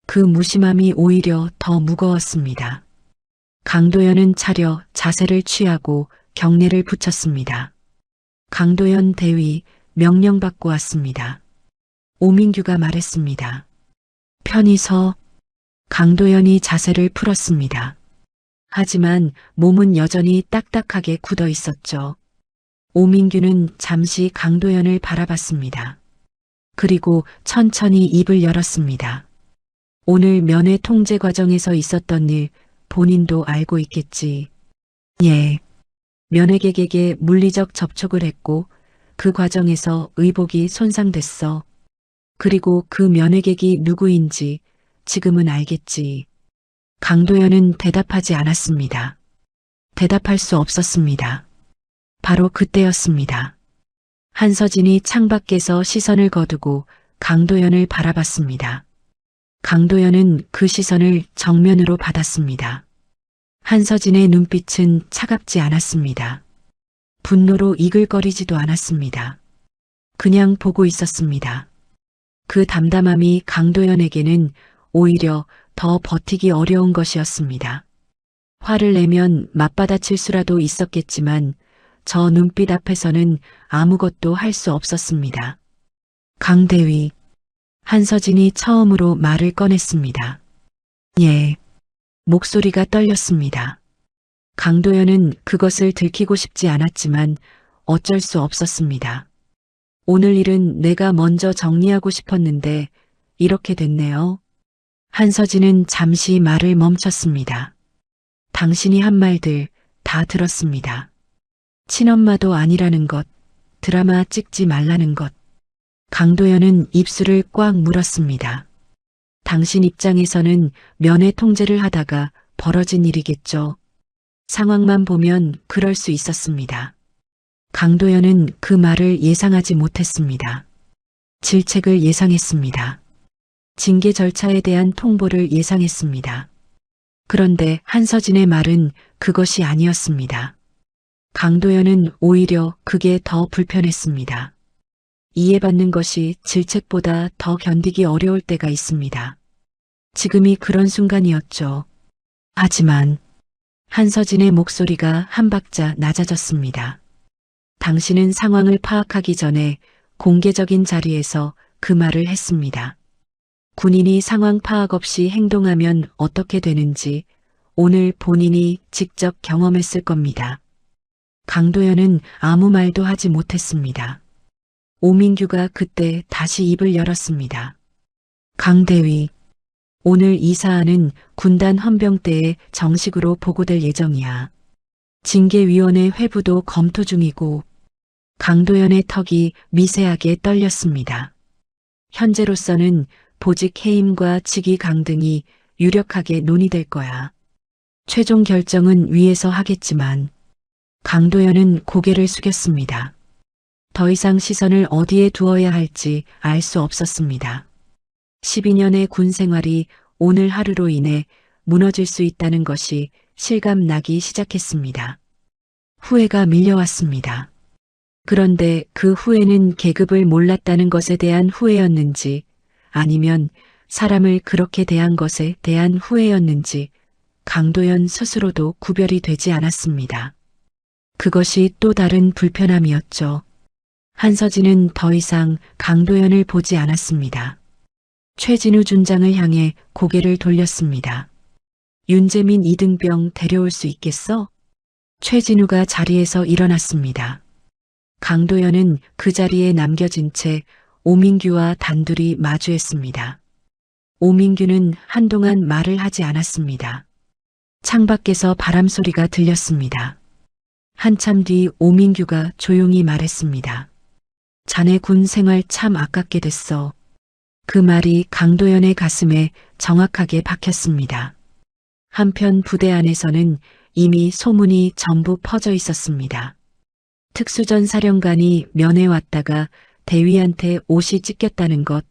그 무심함이 오히려 더 무거웠습니다. 강도현은 차려 자세를 취하고 경례를 붙였습니다. 강도현 대위 명령받고 왔습니다. 오민규가 말했습니다. 편히 서. 강도현이 자세를 풀었습니다. 하지만 몸은 여전히 딱딱하게 굳어 있었죠. 오민규는 잠시 강도현을 바라봤습니다. 그리고 천천히 입을 열었습니다. 오늘 면회 통제 과정에서 있었던 일 본인도 알고 있겠지. 예. 면회객에게 물리적 접촉을 했고 그 과정에서 의복이 손상됐어. 그리고 그 면회객이 누구인지 지금은 알겠지. 강도현은 대답하지 않았습니다. 대답할 수 없었습니다. 바로 그때였습니다. 한서진이 창밖에서 시선을 거두고 강도현을 바라봤습니다. 강도현은 그 시선을 정면으로 받았습니다. 한서진의 눈빛은 차갑지 않았습니다. 분노로 이글거리지도 않았습니다. 그냥 보고 있었습니다. 그 담담함이 강도현에게는 오히려 더 버티기 어려운 것이었습니다. 화를 내면 맞받아칠 수라도 있었겠지만 저 눈빛 앞에서는 아무것도 할 수 없었습니다. 강대위. 한서진이 처음으로 말을 꺼냈습니다. 예. 목소리가 떨렸습니다. 강도현은 그것을 들키고 싶지 않았지만 어쩔 수 없었습니다. 오늘 일은 내가 먼저 정리하고 싶었는데 이렇게 됐네요. 한서진은 잠시 말을 멈췄습니다. 당신이 한 말들 다 들었습니다. 친엄마도 아니라는 것, 드라마 찍지 말라는 것. 강도현은 입술을 꽉 물었습니다. 당신 입장에서는 면회 통제를 하다가 벌어진 일이겠죠. 상황만 보면 그럴 수 있었습니다. 강도현은 그 말을 예상하지 못했습니다. 질책을 예상했습니다. 징계 절차에 대한 통보를 예상했습니다. 그런데 한서진의 말은 그것이 아니었습니다. 강도현은 오히려 그게 더 불편했습니다. 이해받는 것이 질책보다 더 견디기 어려울 때가 있습니다. 지금이 그런 순간이었죠. 하지만 한서진의 목소리가 한 박자 낮아졌습니다. 당신은 상황을 파악하기 전에 공개적인 자리에서 그 말을 했습니다. 군인이 상황 파악 없이 행동하면 어떻게 되는지 오늘 본인이 직접 경험했을 겁니다. 강도현은 아무 말도 하지 못했습니다. 오민규가 그때 다시 입을 열었습니다. 강대위, 오늘 이 사안은 군단 헌병대에 정식으로 보고될 예정이야. 징계위원회 회부도 검토 중이고 강도연의 턱이 미세하게 떨렸습니다. 현재로서는 보직 해임과 직위 강등이 유력하게 논의될 거야. 최종 결정은 위에서 하겠지만 강도연은 고개를 숙였습니다. 더 이상 시선을 어디에 두어야 할지 알 수 없었습니다. 12년의 군 생활이 오늘 하루로 인해 무너질 수 있다는 것이 실감 나기 시작했습니다. 후회가 밀려왔습니다. 그런데 그 후회는 계급을 몰랐다는 것에 대한 후회였는지 아니면 사람을 그렇게 대한 것에 대한 후회였는지 강도연 스스로도 구별이 되지 않았습니다. 그것이 또 다른 불편함이었죠. 한서진은 더 이상 강도연을 보지 않았습니다. 최진우 준장을 향해 고개를 돌렸습니다. 윤재민 이등병 데려올 수 있겠어? 최진우가 자리에서 일어났습니다. 강도연은 그 자리에 남겨진 채 오민규와 단둘이 마주했습니다. 오민규는 한동안 말을 하지 않았습니다. 창밖에서 바람소리가 들렸습니다. 한참 뒤 오민규가 조용히 말했습니다. 자네 군 생활 참 아깝게 됐어. 그 말이 강도연의 가슴에 정확하게 박혔습니다. 한편 부대 안에서는 이미 소문이 전부 퍼져 있었습니다. 특수전 사령관이 면회 왔다가 대위한테 옷이 찢겼다는 것,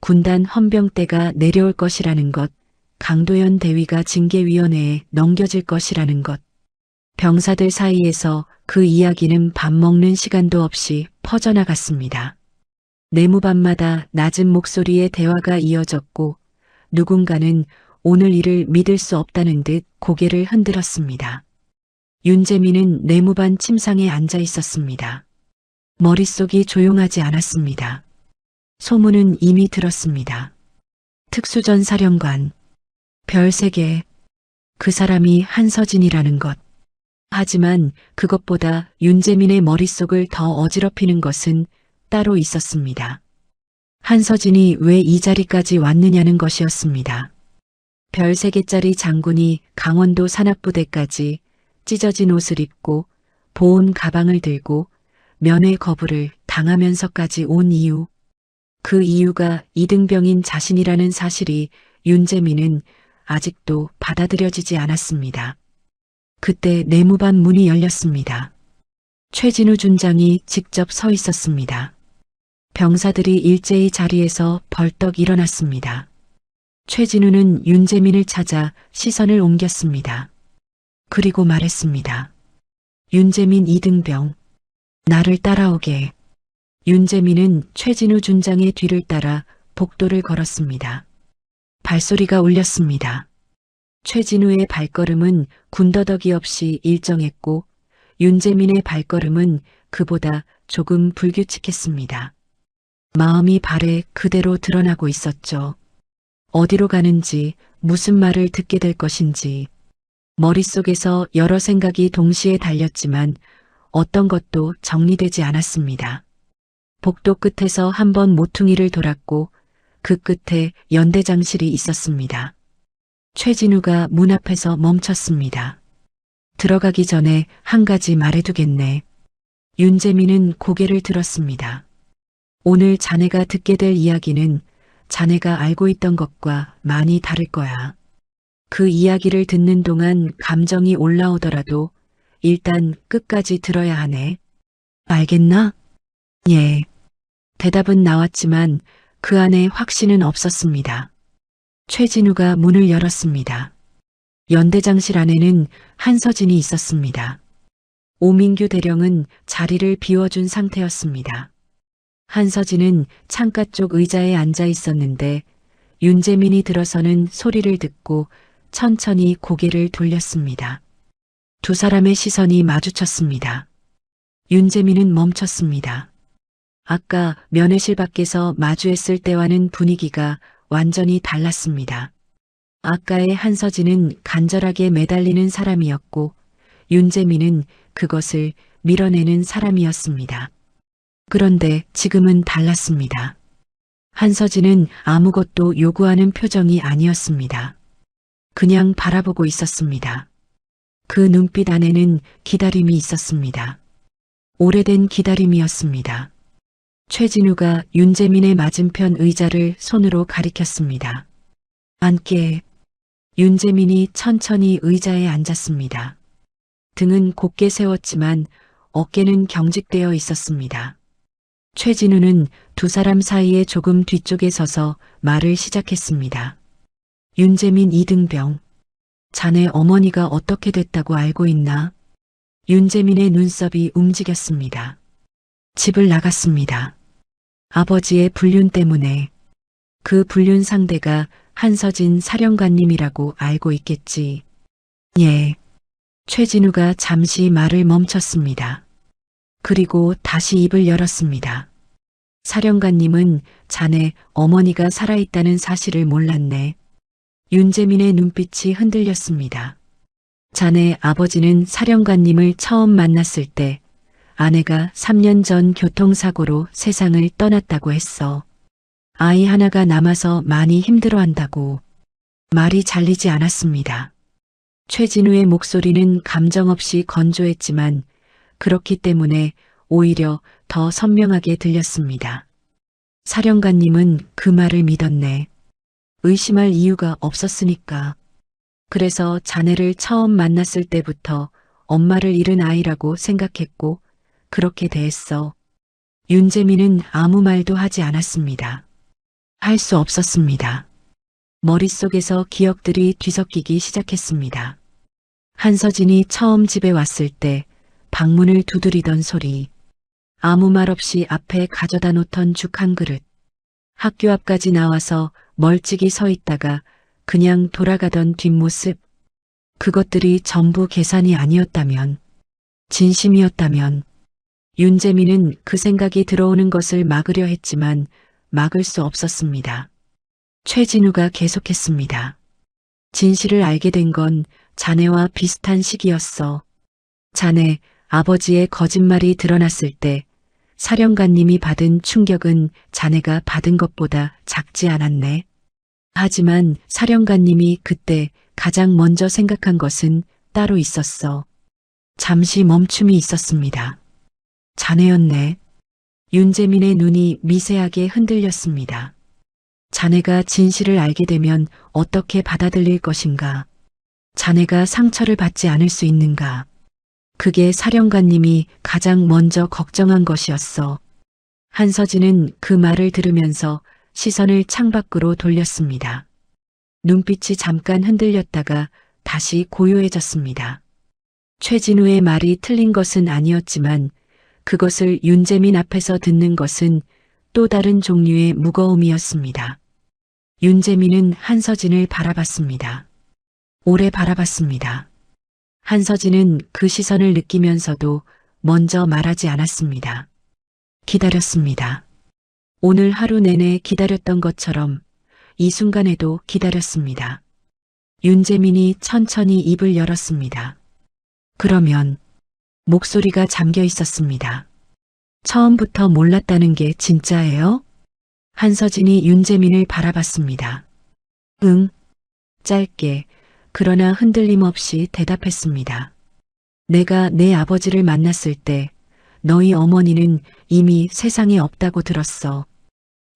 군단 헌병대가 내려올 것이라는 것, 강도연 대위가 징계위원회에 넘겨질 것이라는 것. 병사들 사이에서 그 이야기는 밥 먹는 시간도 없이 퍼져나갔습니다. 내무반마다 낮은 목소리의 대화가 이어졌고 누군가는 오늘 일을 믿을 수 없다는 듯 고개를 흔들었습니다. 윤재민은 내무반 침상에 앉아 있었습니다. 머릿속이 조용하지 않았습니다. 소문은 이미 들었습니다. 특수전 사령관, 별 3개, 그 사람이 한서진이라는 것. 하지만 그것보다 윤재민의 머릿속을 더 어지럽히는 것은 따로 있었습니다. 한서진이 왜 이 자리까지 왔느냐는 것이었습니다. 별 3개짜리 장군이 강원도 산악부대까지 찢어진 옷을 입고 보온 가방을 들고 면회 거부를 당하면서까지 온 이유. 그 이유가 이등병인 자신이라는 사실이 윤재민은 아직도 받아들여지지 않았습니다. 그때 내무반 문이 열렸습니다. 최진우 준장이 직접 서 있었습니다. 병사들이 일제히 자리에서 벌떡 일어났습니다. 최진우는 윤재민을 찾아 시선을 옮겼습니다. 그리고 말했습니다. 윤재민 이등병, 나를 따라오게. 윤재민은 최진우 준장의 뒤를 따라 복도를 걸었습니다. 발소리가 울렸습니다. 최진우의 발걸음은 군더더기 없이 일정했고 윤재민의 발걸음은 그보다 조금 불규칙했습니다. 마음이 발에 그대로 드러나고 있었죠. 어디로 가는지, 무슨 말을 듣게 될 것인지. 머릿속에서 여러 생각이 동시에 달렸지만 어떤 것도 정리되지 않았습니다. 복도 끝에서 한번 모퉁이를 돌았고 그 끝에 연대장실이 있었습니다. 최진우가 문 앞에서 멈췄습니다. 들어가기 전에 한 가지 말해두겠네. 윤재민은 고개를 들었습니다. 오늘 자네가 듣게 될 이야기는 자네가 알고 있던 것과 많이 다를 거야. 그 이야기를 듣는 동안 감정이 올라오더라도 일단 끝까지 들어야 하네. 알겠나? 예. 대답은 나왔지만 그 안에 확신은 없었습니다. 최진우가 문을 열었습니다. 연대장실 안에는 한서진이 있었습니다. 오민규 대령은 자리를 비워준 상태였습니다. 한서진은 창가 쪽 의자에 앉아 있었는데 윤재민이 들어서는 소리를 듣고 천천히 고개를 돌렸습니다. 두 사람의 시선이 마주쳤습니다. 윤재민은 멈췄습니다. 아까 면회실 밖에서 마주했을 때와는 분위기가 완전히 달랐습니다. 아까의 한서진은 간절하게 매달리는 사람이었고 윤재민은 그것을 밀어내는 사람이었습니다. 그런데 지금은 달랐습니다. 한서진은 아무것도 요구하는 표정이 아니었습니다. 그냥 바라보고 있었습니다. 그 눈빛 안에는 기다림이 있었습니다. 오래된 기다림이었습니다. 최진우가 윤재민의 맞은편 의자를 손으로 가리켰습니다. 앉게. 윤재민이 천천히 의자에 앉았습니다. 등은 곧게 세웠지만 어깨는 경직되어 있었습니다. 최진우는 두 사람 사이에 조금 뒤쪽에 서서 말을 시작했습니다. 윤재민 이등병. 자네 어머니가 어떻게 됐다고 알고 있나? 윤재민의 눈썹이 움직였습니다. 집을 나갔습니다. 아버지의 불륜 때문에. 그 불륜 상대가 한서진 사령관님이라고 알고 있겠지. 예. 최진우가 잠시 말을 멈췄습니다. 그리고 다시 입을 열었습니다. 사령관님은 자네 어머니가 살아있다는 사실을 몰랐네. 윤재민의 눈빛이 흔들렸습니다. 자네 아버지는 사령관님을 처음 만났을 때 아내가 3년 전 교통사고로 세상을 떠났다고 했어. 아이 하나가 남아서 많이 힘들어한다고. 말이 잘리지 않았습니다. 최진우의 목소리는 감정 없이 건조했지만 그렇기 때문에 오히려 더 선명하게 들렸습니다. 사령관님은 그 말을 믿었네. 의심할 이유가 없었으니까. 그래서 자네를 처음 만났을 때부터 엄마를 잃은 아이라고 생각했고 그렇게 대했어. 윤재민은 아무 말도 하지 않았습니다. 할 수 없었습니다. 머릿속에서 기억들이 뒤섞이기 시작했습니다. 한서진이 처음 집에 왔을 때 방문을 두드리던 소리, 아무 말 없이 앞에 가져다 놓던 죽 한 그릇, 학교 앞까지 나와서 멀찍이 서 있다가 그냥 돌아가던 뒷모습, 그것들이 전부 계산이 아니었다면, 진심이었다면, 윤재민은 그 생각이 들어오는 것을 막으려 했지만 막을 수 없었습니다. 최진우가 계속했습니다. 진실을 알게 된 건 자네와 비슷한 시기였어. 자네 아버지의 거짓말이 드러났을 때 사령관님이 받은 충격은 자네가 받은 것보다 작지 않았네. 하지만 사령관님이 그때 가장 먼저 생각한 것은 따로 있었어. 잠시 멈춤이 있었습니다. 자네였네. 윤재민의 눈이 미세하게 흔들렸습니다. 자네가 진실을 알게 되면 어떻게 받아들일 것인가? 자네가 상처를 받지 않을 수 있는가? 그게 사령관님이 가장 먼저 걱정한 것이었어. 한서진은 그 말을 들으면서 시선을 창밖으로 돌렸습니다. 눈빛이 잠깐 흔들렸다가 다시 고요해졌습니다. 최진우의 말이 틀린 것은 아니었지만 그것을 윤재민 앞에서 듣는 것은 또 다른 종류의 무거움이었습니다. 윤재민은 한서진을 바라봤습니다. 오래 바라봤습니다. 한서진은 그 시선을 느끼면서도 먼저 말하지 않았습니다. 기다렸습니다. 오늘 하루 내내 기다렸던 것처럼 이 순간에도 기다렸습니다. 윤재민이 천천히 입을 열었습니다. 그러면 목소리가 잠겨 있었습니다. 처음부터 몰랐다는 게 진짜예요? 한서진이 윤재민을 바라봤습니다. 응. 짧게 그러나 흔들림 없이 대답했습니다. 내가 내 아버지를 만났을 때 너희 어머니는 이미 세상에 없다고 들었어.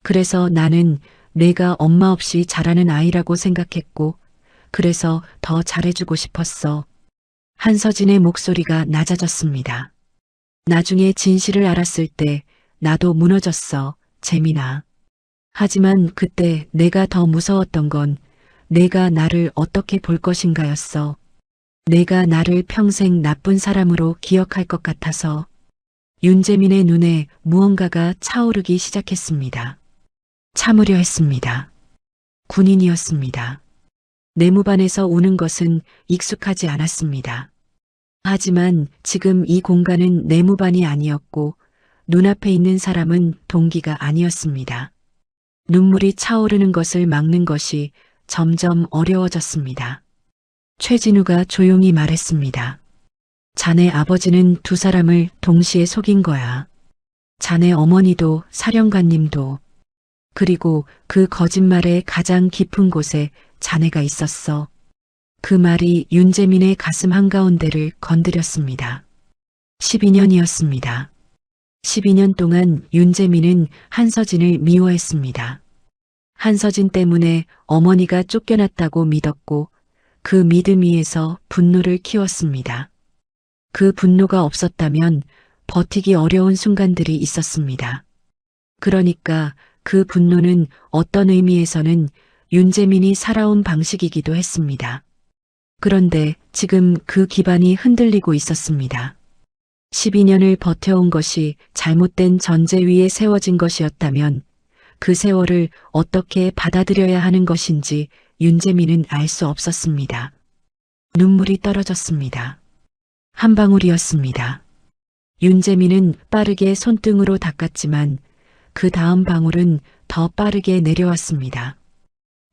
그래서 나는 내가 엄마 없이 자라는 아이라고 생각했고 그래서 더 잘해주고 싶었어. 한서진의 목소리가 낮아졌습니다. 나중에 진실을 알았을 때 나도 무너졌어, 재민아. 하지만 그때 내가 더 무서웠던 건 내가 나를 어떻게 볼 것인가였어. 내가 나를 평생 나쁜 사람으로 기억할 것 같아서. 윤재민의 눈에 무언가가 차오르기 시작했습니다. 참으려 했습니다. 군인이었습니다. 내무반에서 우는 것은 익숙하지 않았습니다. 하지만 지금 이 공간은 내무반이 아니었고 눈앞에 있는 사람은 동기가 아니었습니다. 눈물이 차오르는 것을 막는 것이 점점 어려워졌습니다. 최진우가 조용히 말했습니다. 자네 아버지는 두 사람을 동시에 속인 거야. 자네 어머니도 사령관님도. 그리고 그 거짓말의 가장 깊은 곳에 자네가 있었어. 그 말이 윤재민의 가슴 한가운데를 건드렸습니다. 12년이었습니다. 12년 동안 윤재민은 한서진을 미워했습니다. 한서진 때문에 어머니가 쫓겨났다고 믿었고 그 믿음 위에서 분노를 키웠습니다. 그 분노가 없었다면 버티기 어려운 순간들이 있었습니다. 그러니까 그 분노는 어떤 의미에서는 윤재민이 살아온 방식이기도 했습니다. 그런데 지금 그 기반이 흔들리고 있었습니다. 12년을 버텨온 것이 잘못된 전제 위에 세워진 것이었다면 그 세월을 어떻게 받아들여야 하는 것인지 윤재민은 알 수 없었습니다. 눈물이 떨어졌습니다. 한 방울이었습니다. 윤재민은 빠르게 손등으로 닦았지만 그 다음 방울은 더 빠르게 내려왔습니다.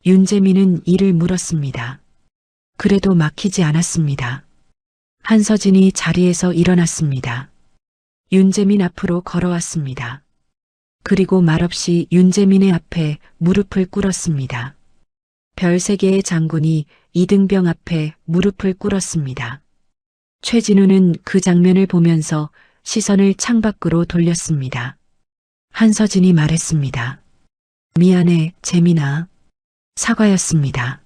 윤재민은 이를 물었습니다. 그래도 막히지 않았습니다. 한서진이 자리에서 일어났습니다. 윤재민 앞으로 걸어왔습니다. 그리고 말없이 윤재민의 앞에 무릎을 꿇었습니다. 별 3개의 장군이 이등병 앞에 무릎을 꿇었습니다. 최진우는 그 장면을 보면서 시선을 창밖으로 돌렸습니다. 한서진이 말했습니다. 미안해, 재민아. 사과였습니다.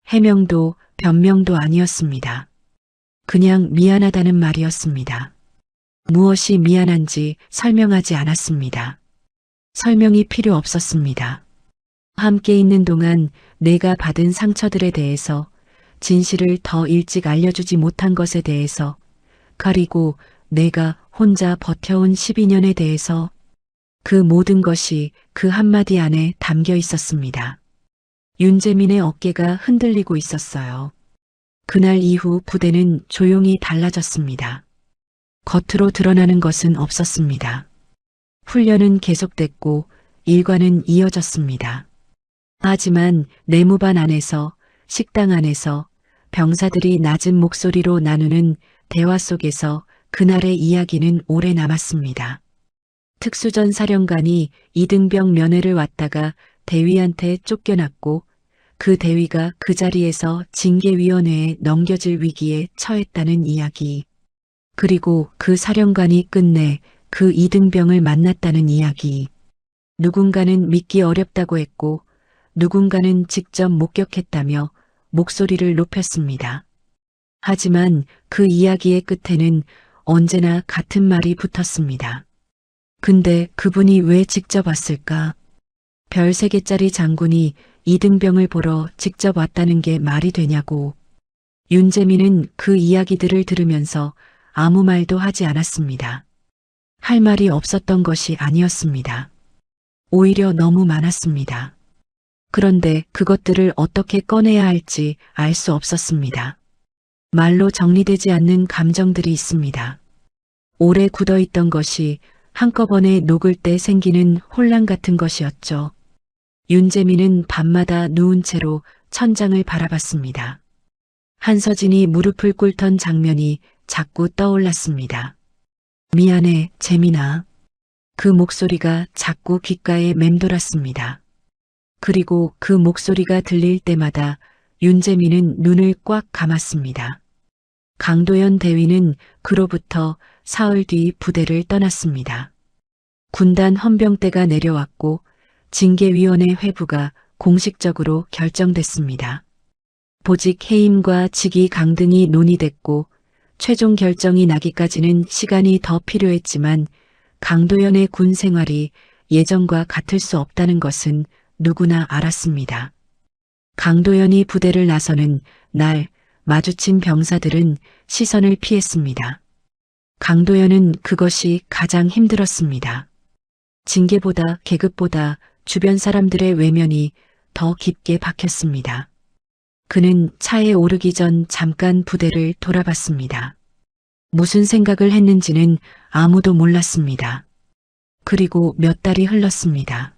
해명도 변명도 아니었습니다. 그냥 미안하다는 말이었습니다. 무엇이 미안한지 설명하지 않았습니다. 설명이 필요 없었습니다. 함께 있는 동안 내가 받은 상처들에 대해서, 진실을 더 일찍 알려주지 못한 것에 대해서, 그리고 내가 혼자 버텨온 12년에 대해서, 그 모든 것이 그 한마디 안에 담겨 있었습니다. 윤재민의 어깨가 흔들리고 있었어요. 그날 이후 부대는 조용히 달라졌습니다. 겉으로 드러나는 것은 없었습니다. 훈련은 계속됐고 일과는 이어졌습니다. 하지만 내무반 안에서, 식당 안에서 병사들이 낮은 목소리로 나누는 대화 속에서 그날의 이야기는 오래 남았습니다. 특수전 사령관이 이등병 면회를 왔다가 대위한테 쫓겨났고 그 대위가 그 자리에서 징계위원회에 넘겨질 위기에 처했다는 이야기. 그리고 그 사령관이 끝내 그 이등병을 만났다는 이야기. 누군가는 믿기 어렵다고 했고 누군가는 직접 목격했다며 목소리를 높였습니다. 하지만 그 이야기의 끝에는 언제나 같은 말이 붙었습니다. 근데 그분이 왜 직접 왔을까? 별 3개짜리 장군이 이등병을 보러 직접 왔다는 게 말이 되냐고. 윤재민은 그 이야기들을 들으면서 아무 말도 하지 않았습니다. 할 말이 없었던 것이 아니었습니다. 오히려 너무 많았습니다. 그런데 그것들을 어떻게 꺼내야 할지 알 수 없었습니다. 말로 정리되지 않는 감정들이 있습니다. 오래 굳어있던 것이 한꺼번에 녹을 때 생기는 혼란 같은 것이었죠. 윤재민은 밤마다 누운 채로 천장을 바라봤습니다. 한서진이 무릎을 꿇던 장면이 자꾸 떠올랐습니다. 미안해, 재민아. 그 목소리가 자꾸 귓가에 맴돌았습니다. 그리고 그 목소리가 들릴 때마다 윤재민은 눈을 꽉 감았습니다. 강도연 대위는 그로부터 사흘 뒤 부대를 떠났습니다. 군단 헌병대가 내려왔고 징계위원회 회부가 공식적으로 결정됐습니다. 보직 해임과 직위 강등이 논의됐고 최종 결정이 나기까지는 시간이 더 필요했지만 강도연의 군 생활이 예전과 같을 수 없다는 것은 누구나 알았습니다. 강도연이 부대를 나서는 날 마주친 병사들은 시선을 피했습니다. 강도연은 그것이 가장 힘들었습니다. 징계보다 계급보다 주변 사람들의 외면이 더 깊게 박혔습니다. 그는 차에 오르기 전 잠깐 부대를 돌아봤습니다. 무슨 생각을 했는지는 아무도 몰랐습니다. 그리고 몇 달이 흘렀습니다.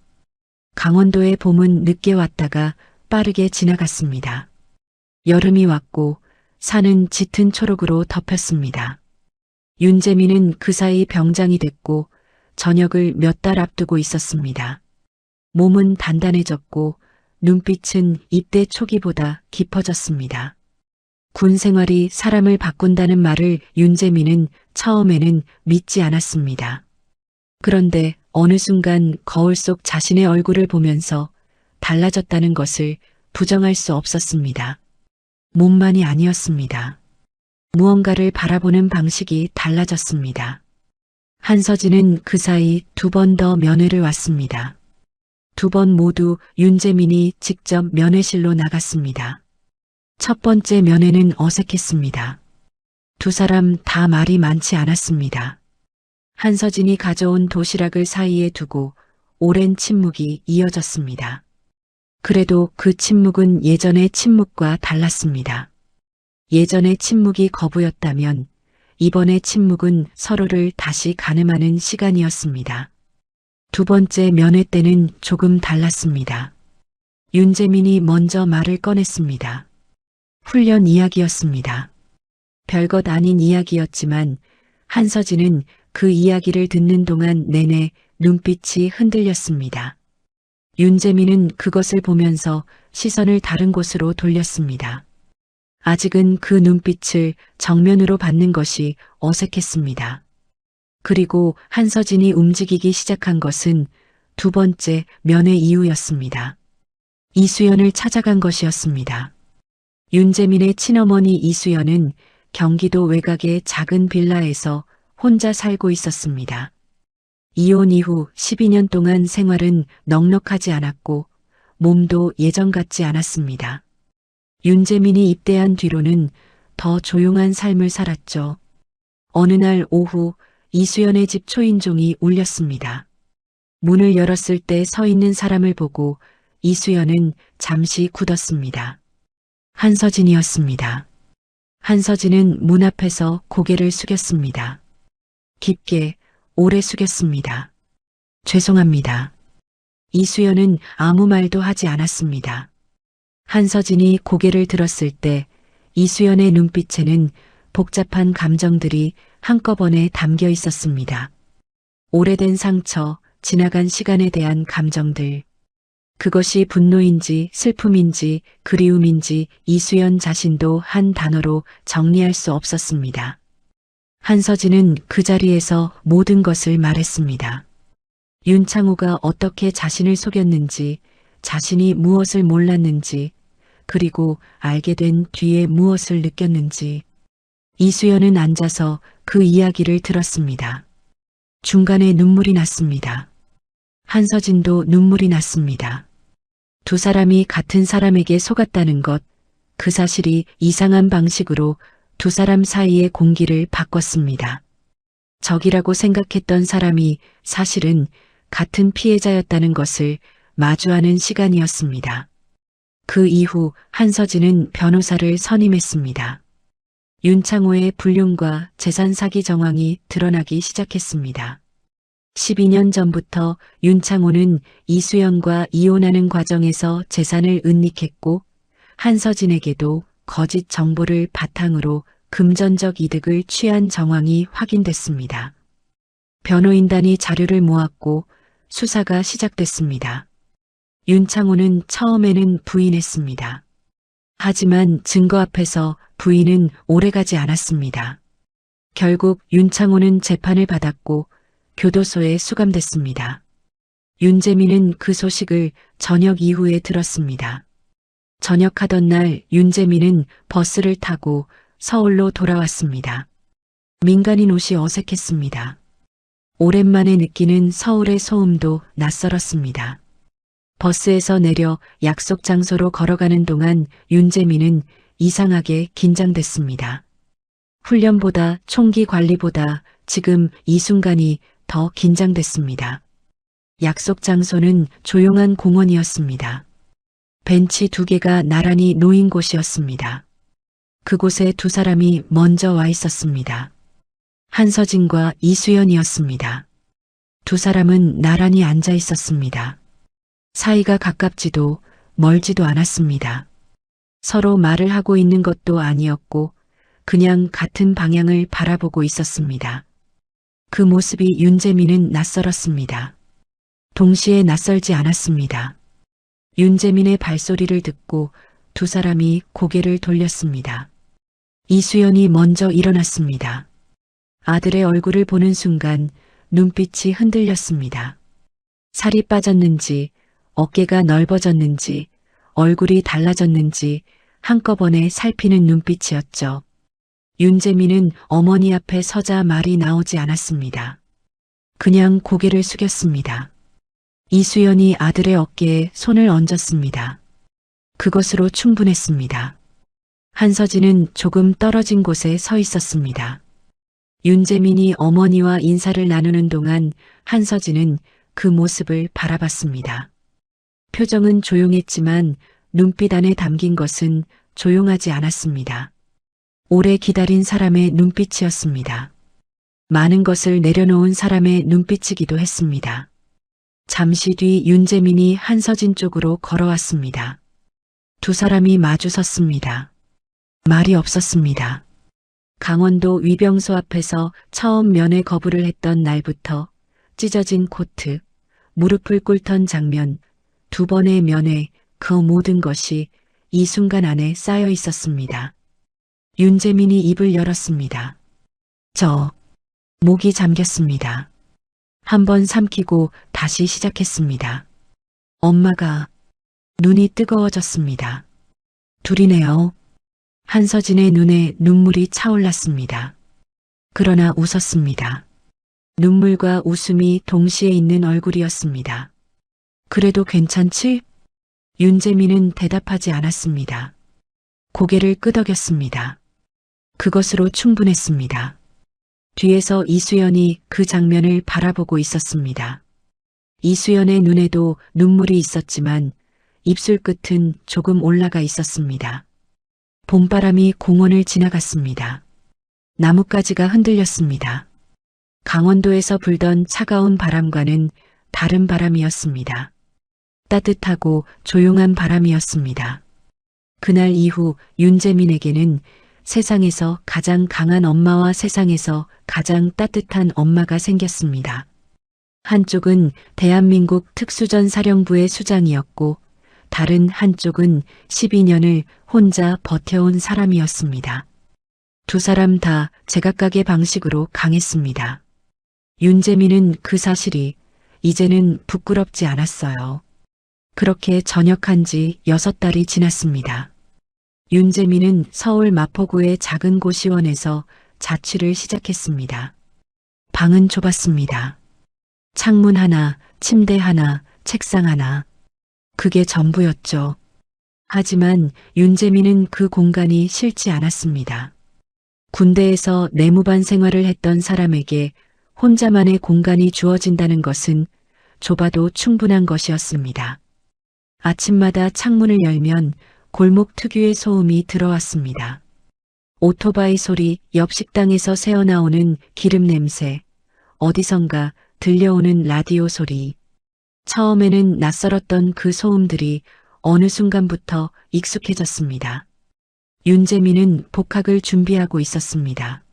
강원도의 봄은 늦게 왔다가 빠르게 지나갔습니다. 여름이 왔고 산은 짙은 초록으로 덮였습니다. 윤재민은 그 사이 병장이 됐고 전역을 몇 달 앞두고 있었습니다. 몸은 단단해졌고 눈빛은 입대 초기보다 깊어졌습니다. 군 생활이 사람을 바꾼다는 말을 윤재민은 처음에는 믿지 않았습니다. 그런데 어느 순간 거울 속 자신의 얼굴을 보면서 달라졌다는 것을 부정할 수 없었습니다. 몸만이 아니었습니다. 무언가를 바라보는 방식이 달라졌습니다. 한서진은 그 사이 2번 더 면회를 왔습니다. 2번 모두 윤재민이 직접 면회실로 나갔습니다. 첫 번째 면회는 어색했습니다. 두 사람 다 말이 많지 않았습니다. 한서진이 가져온 도시락을 사이에 두고 오랜 침묵이 이어졌습니다. 그래도 그 침묵은 예전의 침묵과 달랐습니다. 예전의 침묵이 거부였다면 이번의 침묵은 서로를 다시 가늠하는 시간이었습니다. 두 번째 면회 때는 조금 달랐습니다. 윤재민이 먼저 말을 꺼냈습니다. 훈련 이야기였습니다. 별것 아닌 이야기였지만 한서진은 그 이야기를 듣는 동안 내내 눈빛이 흔들렸습니다. 윤재민은 그것을 보면서 시선을 다른 곳으로 돌렸습니다. 아직은 그 눈빛을 정면으로 받는 것이 어색했습니다. 그리고 한서진이 움직이기 시작한 것은 두 번째 면회 이후였습니다. 이수연을 찾아간 것이었습니다. 윤재민의 친어머니 이수연은 경기도 외곽의 작은 빌라에서 혼자 살고 있었습니다. 이혼 이후 12년 동안 생활은 넉넉하지 않았고 몸도 예전 같지 않았습니다. 윤재민이 입대한 뒤로는 더 조용한 삶을 살았죠. 어느 날 오후 이수연의 집 초인종이 울렸습니다. 문을 열었을 때 서 있는 사람을 보고 이수연은 잠시 굳었습니다. 한서진이었습니다. 한서진은 문 앞에서 고개를 숙였습니다. 깊게 오래 숙였습니다. 죄송합니다. 이수연은 아무 말도 하지 않았습니다. 한서진이 고개를 들었을 때 이수연의 눈빛에는 복잡한 감정들이 한꺼번에 담겨 있었습니다. 오래된 상처, 지나간 시간에 대한 감정들. 그것이 분노인지 슬픔인지 그리움인지 이수연 자신도 한 단어로 정리할 수 없었습니다. 한서진은 그 자리에서 모든 것을 말했습니다. 윤창호가 어떻게 자신을 속였는지, 자신이 무엇을 몰랐는지, 그리고 알게 된 뒤에 무엇을 느꼈는지. 이수연은 앉아서 그 이야기를 들었습니다. 중간에 눈물이 났습니다. 한서진도 눈물이 났습니다. 두 사람이 같은 사람에게 속았다는 것, 그 사실이 이상한 방식으로 두 사람 사이의 공기를 바꿨습니다. 적이라고 생각했던 사람이 사실은 같은 피해자였다는 것을 마주하는 시간이었습니다. 그 이후 한서진은 변호사를 선임했습니다. 윤창호의 불륜과 재산 사기 정황이 드러나기 시작했습니다. 12년 전부터 윤창호는 이수연과 이혼하는 과정에서 재산을 은닉했고 한서진에게도 거짓 정보를 바탕으로 금전적 이득을 취한 정황이 확인됐습니다. 변호인단이 자료를 모았고 수사가 시작됐습니다. 윤창호는 처음에는 부인했습니다. 하지만 증거 앞에서 부인은 오래가지 않았습니다. 결국 윤창호는 재판을 받았고 교도소에 수감됐습니다. 윤재민은 그 소식을 저녁 이후에 들었습니다. 전역하던 날 윤재민은 버스를 타고 서울로 돌아왔습니다. 민간인 옷이 어색했습니다. 오랜만에 느끼는 서울의 소음도 낯설었습니다. 버스에서 내려 약속 장소로 걸어가는 동안 윤재민은 이상하게 긴장됐습니다. 훈련보다 총기 관리보다 지금 이 순간이 더 긴장됐습니다. 약속 장소는 조용한 공원이었습니다. 벤치 2개가 나란히 놓인 곳이었습니다. 그곳에 두 사람이 먼저 와 있었습니다. 한서진과 이수연이었습니다. 두 사람은 나란히 앉아 있었습니다. 사이가 가깝지도 멀지도 않았습니다. 서로 말을 하고 있는 것도 아니었고 그냥 같은 방향을 바라보고 있었습니다. 그 모습이 윤재민은 낯설었습니다. 동시에 낯설지 않았습니다. 윤재민의 발소리를 듣고 두 사람이 고개를 돌렸습니다. 이수연이 먼저 일어났습니다. 아들의 얼굴을 보는 순간 눈빛이 흔들렸습니다. 살이 빠졌는지, 어깨가 넓어졌는지, 얼굴이 달라졌는지 한꺼번에 살피는 눈빛이었죠. 윤재민은 어머니 앞에 서자 말이 나오지 않았습니다. 그냥 고개를 숙였습니다. 이수연이 아들의 어깨에 손을 얹었습니다. 그것으로 충분했습니다. 한서진은 조금 떨어진 곳에 서 있었습니다. 윤재민이 어머니와 인사를 나누는 동안 한서진은 그 모습을 바라봤습니다. 표정은 조용했지만 눈빛 안에 담긴 것은 조용하지 않았습니다. 오래 기다린 사람의 눈빛이었습니다. 많은 것을 내려놓은 사람의 눈빛이기도 했습니다. 잠시 뒤 윤재민이 한서진 쪽으로 걸어왔습니다. 두 사람이 마주 섰습니다. 말이 없었습니다. 강원도 위병소 앞에서 처음 면회 거부를 했던 날부터 찢어진 코트, 무릎을 꿇던 장면, 두 번의 면회, 그 모든 것이 이 순간 안에 쌓여 있었습니다. 윤재민이 입을 열었습니다. 목이 잠겼습니다. 한번 삼키고 다시 시작했습니다. 엄마가 눈이 뜨거워졌습니다. 둘이네요. 한서진의 눈에 눈물이 차올랐습니다. 그러나 웃었습니다. 눈물과 웃음이 동시에 있는 얼굴이었습니다. 그래도 괜찮지? 윤재민은 대답하지 않았습니다. 고개를 끄덕였습니다. 그것으로 충분했습니다. 뒤에서 이수연이 그 장면을 바라보고 있었습니다. 이수연의 눈에도 눈물이 있었지만 입술 끝은 조금 올라가 있었습니다. 봄바람이 공원을 지나갔습니다. 나뭇가지가 흔들렸습니다. 강원도에서 불던 차가운 바람과는 다른 바람이었습니다. 따뜻하고 조용한 바람이었습니다. 그날 이후 윤재민에게는 세상에서 가장 강한 엄마와 세상에서 가장 따뜻한 엄마가 생겼습니다. 한쪽은 대한민국 특수전 사령부의 수장이었고 다른 한쪽은 12년을 혼자 버텨온 사람이었습니다. 두 사람 다 제각각의 방식으로 강했습니다. 윤재민은 그 사실이 이제는 부끄럽지 않았어요. 그렇게 전역한 지 6달이 지났습니다. 윤재민은 서울 마포구의 작은 고시원에서 자취를 시작했습니다. 방은 좁았습니다. 창문 하나, 침대 하나, 책상 하나. 그게 전부였죠. 하지만 윤재민은 그 공간이 싫지 않았습니다. 군대에서 내무반 생활을 했던 사람에게 혼자만의 공간이 주어진다는 것은 좁아도 충분한 것이었습니다. 아침마다 창문을 열면 골목 특유의 소음이 들어왔습니다. 오토바이 소리, 옆 식당에서 새어나오는 기름 냄새, 어디선가 들려오는 라디오 소리. 처음에는 낯설었던 그 소음들이 어느 순간부터 익숙해졌습니다. 윤재민은 복학을 준비하고 있었습니다.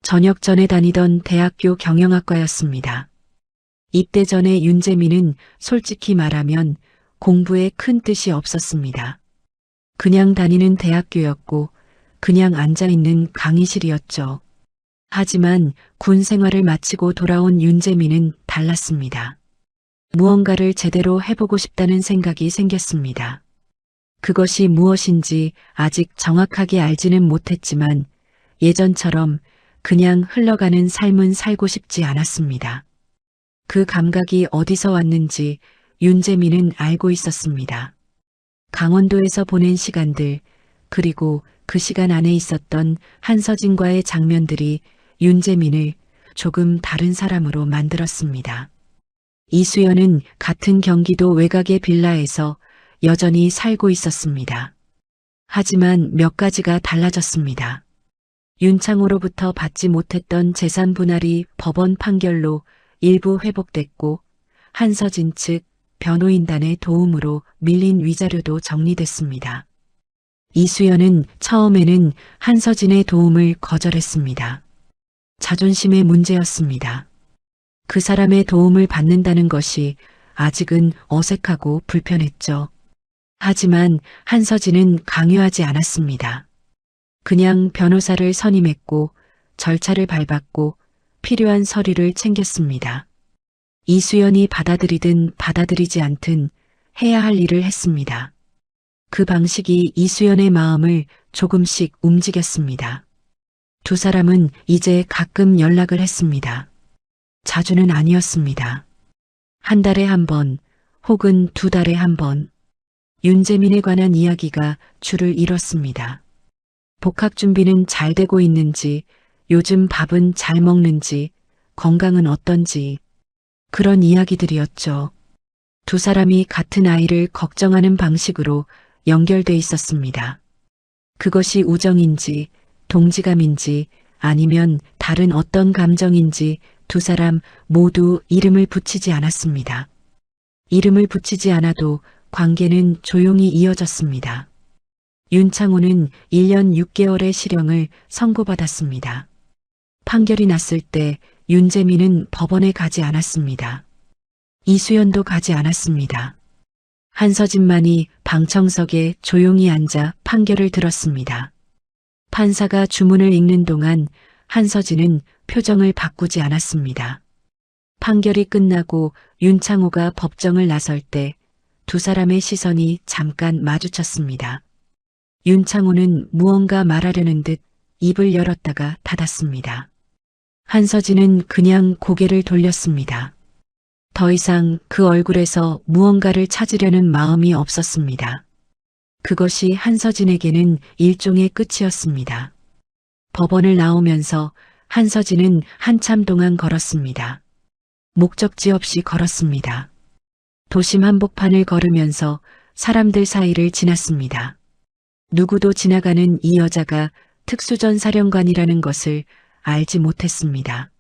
전역 전에 다니던 대학교 경영학과였습니다. 입대 전에 윤재민은 솔직히 말하면 공부에 큰 뜻이 없었습니다. 그냥 다니는 대학교였고 그냥 앉아있는 강의실이었죠. 하지만 군 생활을 마치고 돌아온 윤재민은 달랐습니다. 무언가를 제대로 해보고 싶다는 생각이 생겼습니다. 그것이 무엇인지 아직 정확하게 알지는 못했지만 예전처럼 그냥 흘러가는 삶은 살고 싶지 않았습니다. 그 감각이 어디서 왔는지 윤재민은 알고 있었습니다. 강원도에서 보낸 시간들, 그리고 그 시간 안에 있었던 한서진과의 장면들이 윤재민을 조금 다른 사람으로 만들었습니다. 이수연은 같은 경기도 외곽의 빌라에서 여전히 살고 있었습니다. 하지만 몇 가지가 달라졌습니다. 윤창호로부터 받지 못했던 재산 분할이 법원 판결로 일부 회복됐고 한서진 측 변호인단의 도움으로 밀린 위자료도 정리됐습니다. 이수연은 처음에는 한서진의 도움을 거절했습니다. 자존심의 문제였습니다. 그 사람의 도움을 받는다는 것이 아직은 어색하고 불편했죠. 하지만 한서진은 강요하지 않았습니다. 그냥 변호사를 선임했고 절차를 밟았고 필요한 서류를 챙겼습니다. 이수연이 받아들이든 받아들이지 않든 해야 할 일을 했습니다. 그 방식이 이수연의 마음을 조금씩 움직였습니다. 두 사람은 이제 가끔 연락을 했습니다. 자주는 아니었습니다. 한 달에 한 번, 혹은 두 달에 한 번. 윤재민에 관한 이야기가 줄을 이뤘습니다. 복학 준비는 잘 되고 있는지, 요즘 밥은 잘 먹는지, 건강은 어떤지, 그런 이야기들이었죠. 두 사람이 같은 아이를 걱정하는 방식으로 연결돼 있었습니다. 그것이 우정인지, 동지감인지, 아니면 다른 어떤 감정인지 두 사람 모두 이름을 붙이지 않았습니다. 이름을 붙이지 않아도 관계는 조용히 이어졌습니다. 윤창호는 1년 6개월의 실형을 선고받았습니다. 판결이 났을 때 윤재민은 법원에 가지 않았습니다. 이수연도 가지 않았습니다. 한서진만이 방청석에 조용히 앉아 판결을 들었습니다. 판사가 주문을 읽는 동안 한서진은 표정을 바꾸지 않았습니다. 판결이 끝나고 윤창호가 법정을 나설 때 두 사람의 시선이 잠깐 마주쳤습니다. 윤창호는 무언가 말하려는 듯 입을 열었다가 닫았습니다. 한서진은 그냥 고개를 돌렸습니다. 더 이상 그 얼굴에서 무언가를 찾으려는 마음이 없었습니다. 그것이 한서진에게는 일종의 끝이었습니다. 법원을 나오면서 한서진은 한참 동안 걸었습니다. 목적지 없이 걸었습니다. 도심 한복판을 걸으면서 사람들 사이를 지났습니다. 누구도 지나가는 이 여자가 특수전 사령관이라는 것을 알지 못했습니다.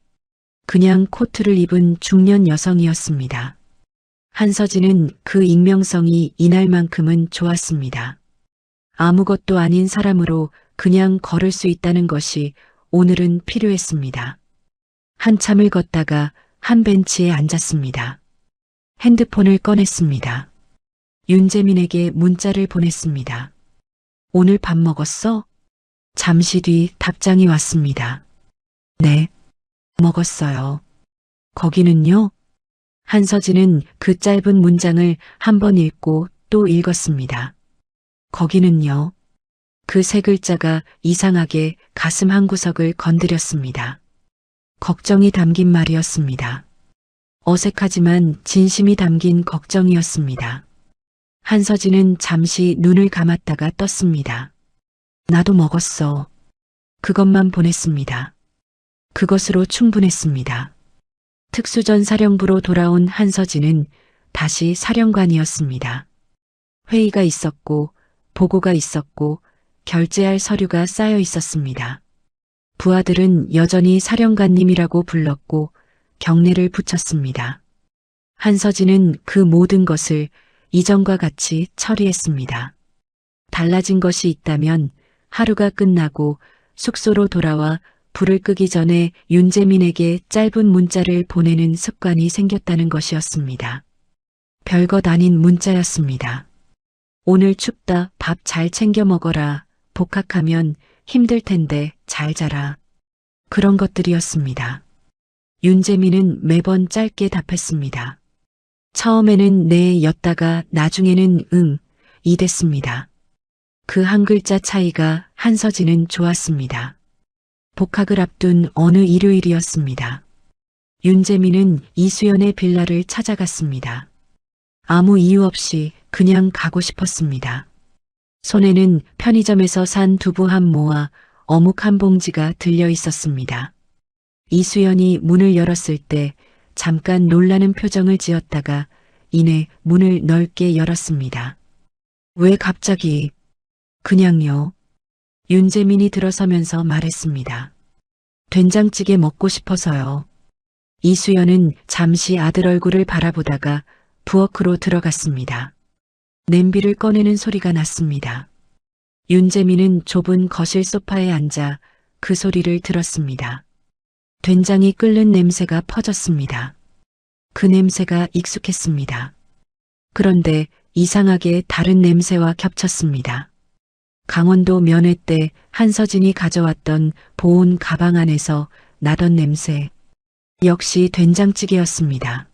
그냥 코트를 입은 중년 여성이었습니다. 한서진은 그 익명성이 이날만큼은 좋았습니다. 아무것도 아닌 사람으로 그냥 걸을 수 있다는 것이 오늘은 필요했습니다. 한참을 걷다가 한 벤치에 앉았습니다. 핸드폰을 꺼냈습니다. 윤재민에게 문자를 보냈습니다. 오늘 밥 먹었어? 잠시 뒤 답장이 왔습니다. 네, 먹었어요. 거기는요? 한서진은 그 짧은 문장을 한 번 읽고 또 읽었습니다. 거기는요? 그 세 글자가 이상하게 가슴 한구석을 건드렸습니다. 걱정이 담긴 말이었습니다. 어색하지만 진심이 담긴 걱정이었습니다. 한서진은 잠시 눈을 감았다가 떴습니다. 나도 먹었어. 그것만 보냈습니다. 그것으로 충분했습니다. 특수전 사령부로 돌아온 한서진은 다시 사령관이었습니다. 회의가 있었고 보고가 있었고 결제할 서류가 쌓여 있었습니다. 부하들은 여전히 사령관님이라고 불렀고 경례를 붙였습니다. 한서진은 그 모든 것을 이전과 같이 처리했습니다. 달라진 것이 있다면 하루가 끝나고 숙소로 돌아와 불을 끄기 전에 윤재민에게 짧은 문자를 보내는 습관이 생겼다는 것이었습니다. 별것 아닌 문자였습니다. 오늘 춥다. 밥 잘 챙겨 먹어라. 복학하면 힘들 텐데 잘 자라. 그런 것들이었습니다. 윤재민은 매번 짧게 답했습니다. 처음에는 네 였다가 나중에는 응, 이 됐습니다. 그 한 글자 차이가 한서진은 좋았습니다. 복학을 앞둔 어느 일요일이었습니다. 윤재민은 이수연의 빌라를 찾아갔습니다. 아무 이유 없이 그냥 가고 싶었습니다. 손에는 편의점에서 산 두부 한 모와 어묵 한 봉지가 들려 있었습니다. 이수연이 문을 열었을 때 잠깐 놀라는 표정을 지었다가 이내 문을 넓게 열었습니다. 왜 갑자기? 그냥요. 윤재민이 들어서면서 말했습니다. 된장찌개 먹고 싶어서요. 이수연은 잠시 아들 얼굴을 바라보다가 부엌으로 들어갔습니다. 냄비를 꺼내는 소리가 났습니다. 윤재민은 좁은 거실 소파에 앉아 그 소리를 들었습니다. 된장이 끓는 냄새가 퍼졌습니다. 그 냄새가 익숙했습니다. 그런데 이상하게 다른 냄새와 겹쳤습니다. 강원도 면회 때 한서진이 가져왔던 보온 가방 안에서 나던 냄새, 역시 된장찌개였습니다.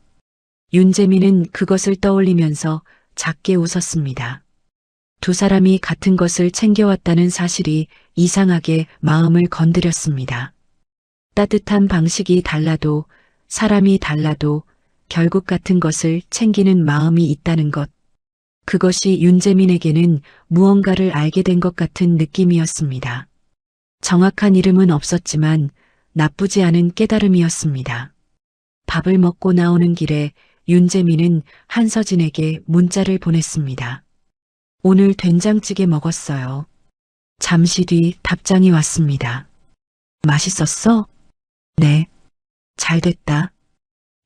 윤재민은 그것을 떠올리면서 작게 웃었습니다. 두 사람이 같은 것을 챙겨왔다는 사실이 이상하게 마음을 건드렸습니다. 따뜻한 방식이 달라도 사람이 달라도 결국 같은 것을 챙기는 마음이 있다는 것. 그것이 윤재민에게는 무언가를 알게 된 것 같은 느낌이었습니다. 정확한 이름은 없었지만 나쁘지 않은 깨달음이었습니다. 밥을 먹고 나오는 길에 윤재민은 한서진에게 문자를 보냈습니다. 오늘 된장찌개 먹었어요. 잠시 뒤 답장이 왔습니다. 맛있었어? 네. 잘 됐다.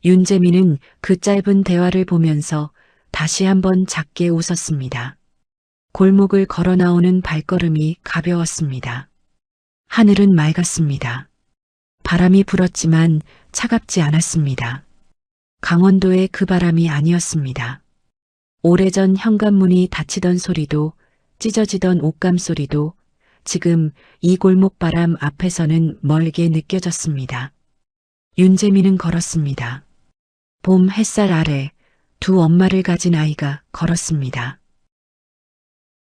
윤재민은 그 짧은 대화를 보면서 다시 한번 작게 웃었습니다. 골목을 걸어 나오는 발걸음이 가벼웠습니다. 하늘은 맑았습니다. 바람이 불었지만 차갑지 않았습니다. 강원도의 그 바람이 아니었습니다. 오래전 현관문이 닫히던 소리도 찢어지던 옷감 소리도 지금 이 골목 바람 앞에서는 멀게 느껴졌습니다. 윤재민은 걸었습니다. 봄 햇살 아래 두 엄마를 가진 아이가 걸었습니다.